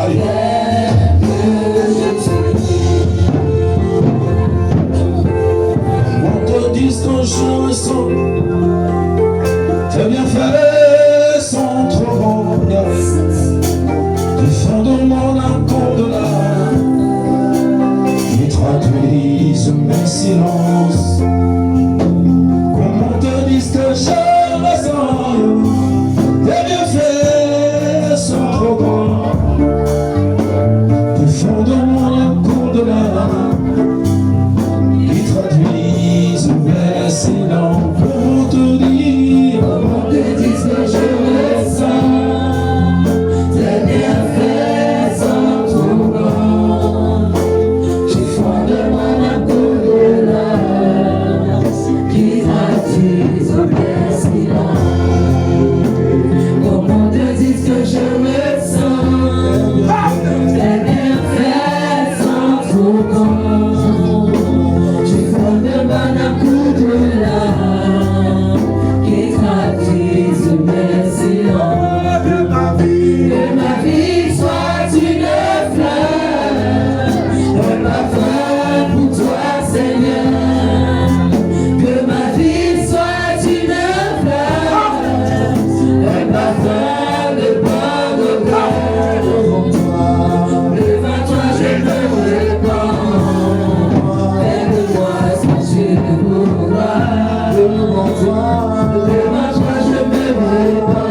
Allez. On te dise qu'en chanson, tes bienfaits sont trop grands. Du fond de mon au-delà, qui traduisent mes silences. Qu'on te dise que je ressens, tes bienfaits sont trop grands. Du fond de mon au-delà, qui traduisent mes silences. Qu'on te dise que je ressens, tes bienfaits sont trop grands. Du fond de mon au-delà, qui traduisent mes silences. Comment te dire que je me sens, tes bienfaits sont trop grands. Du fond de mon au-delà, qui traduisent mes silences. Que ma vie soit une fleur, un parfum pour toi, Seigneur. Que ma vie soit une fleur, un parfum de bonne odeur. Devant toi, je me répands. Aide-moi sans tu voudras. Devant toi, je me répands.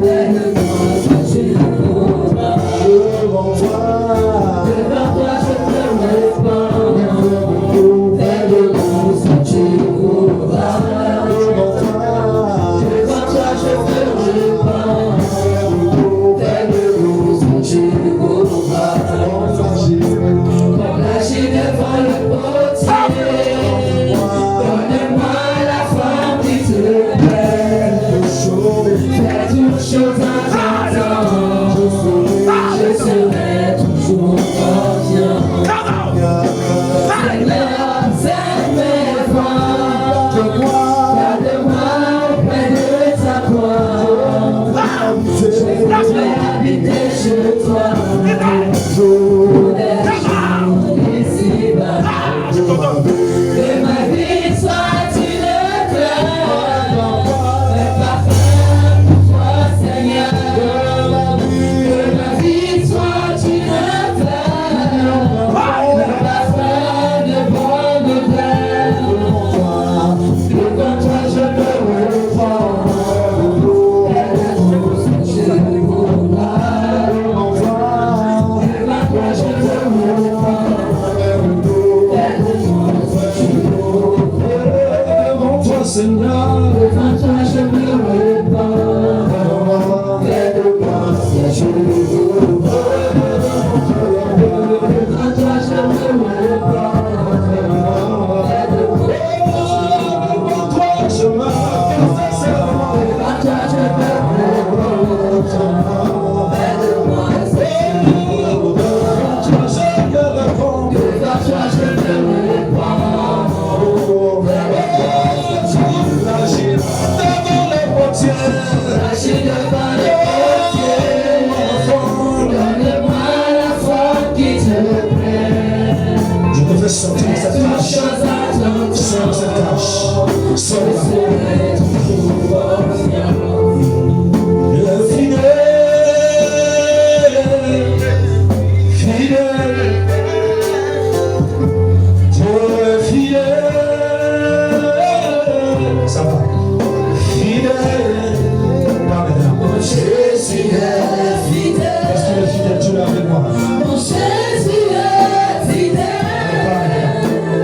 Aide-moi sans tu voudras. Devant toi, je me répands. Aide-moi sans tu voudras. Devant toi, je me répands. Aide-moi sans tu voudras. Comme la Chine devant le potier, donne-moi la femme qui te plaît. Fais toutes choses en ton temps. Je serai toujours confiant. Seigneur, c'est mes voix. Garde-moi auprès de ta croix. Je voudrais habiter chez toi. Pour des jours ici-bas. Que ma vie soit une fleur, un parfum pour toi, Seigneur. Que ma vie soit une fleur, un parfum de bonne odeur. Devant toi, je me répands. Aide-moi sans tu voudras. Devant toi, je me répands. Aide-moi sans tu voudras. Devant toi, Seigneur. Devant toi, je me répands. Aide-moi sans tu voudras. Devant toi, je me répands. Aide-moi. Devant toi, je me répands. Devant toi, je me répands. Aide-moi sans tu voudras. Devant toi, je me répands. La Chine devant le potier, donne-moi la foi qui te plaît. Je te fais sortir de cette Fais toutes tâche. choses à ton Sors de cette tâche. temps. Sors de Je serai toujours confiant. le fidèle. Dieu est fidèle. Ça va. Fidèle. Parle-moi. Mon Jésus est fidèle. Est-ce qu'il est fidèle? Tu l'as avec moi. Mon Jésus est fidèle.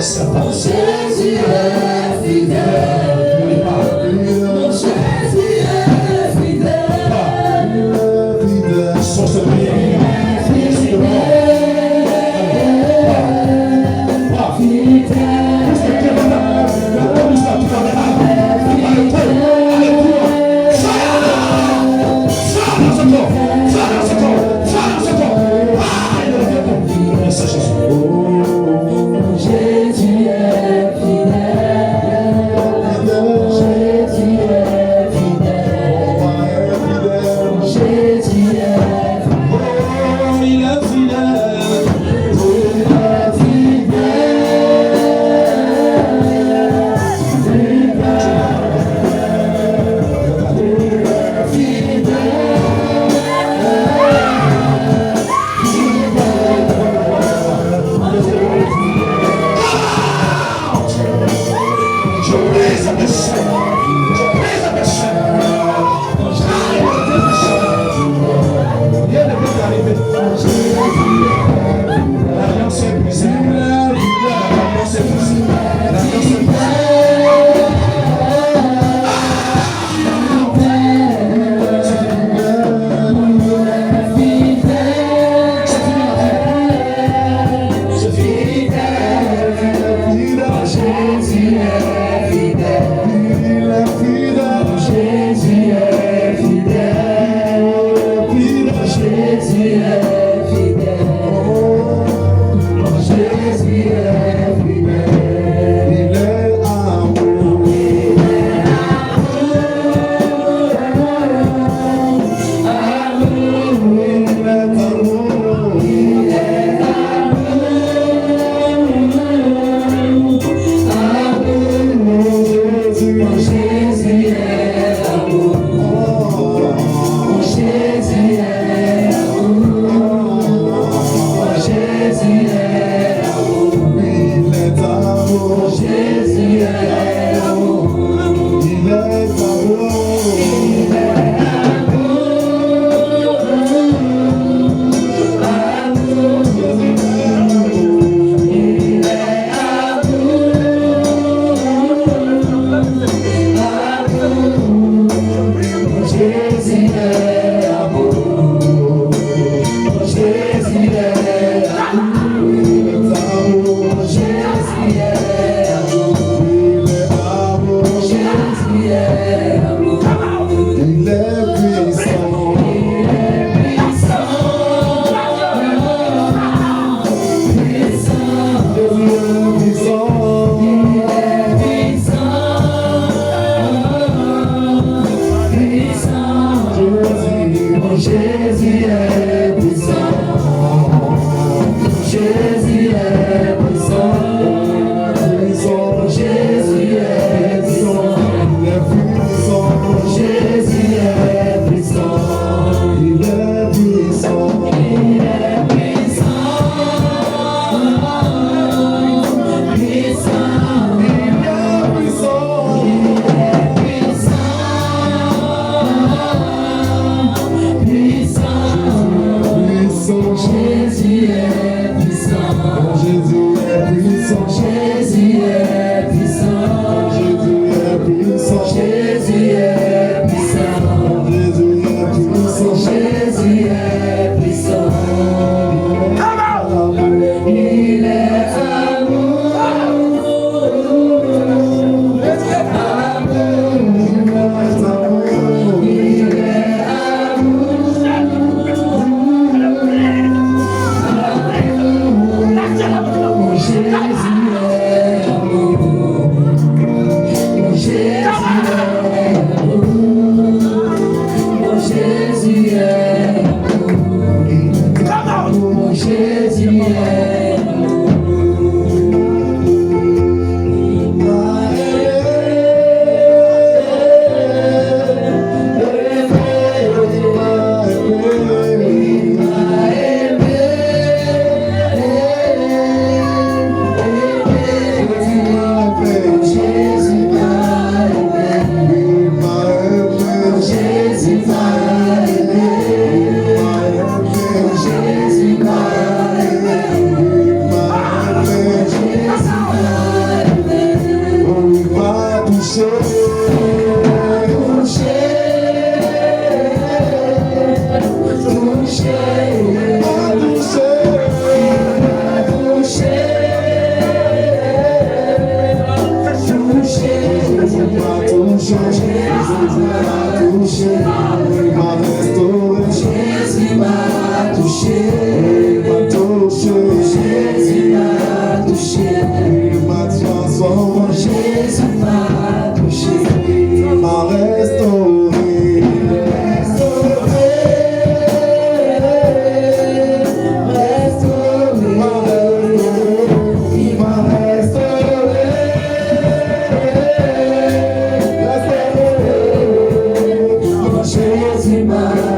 Ça va. Mon Jésus est fidèle. Jésus est amour. Jésus est amour. Jésus est amour. Jésus est amour. Il est puissant. Jésus est puissant. Jésus est puissant. Jésus est puissant. Jésus est puissant. Il est puissant. Il est puissant. Puissant. Jésus est puissant. Jésus est puissant. Jésus est puissant. Jésus est puissant. Jésus est puissant. Jésus est puissant. Jésus est puissant. Il est amour. Jésus m'a touché. Jésus m'a touché. Jésus m'a touché. M'a restauré. Il m'a restauré. Jésus m'a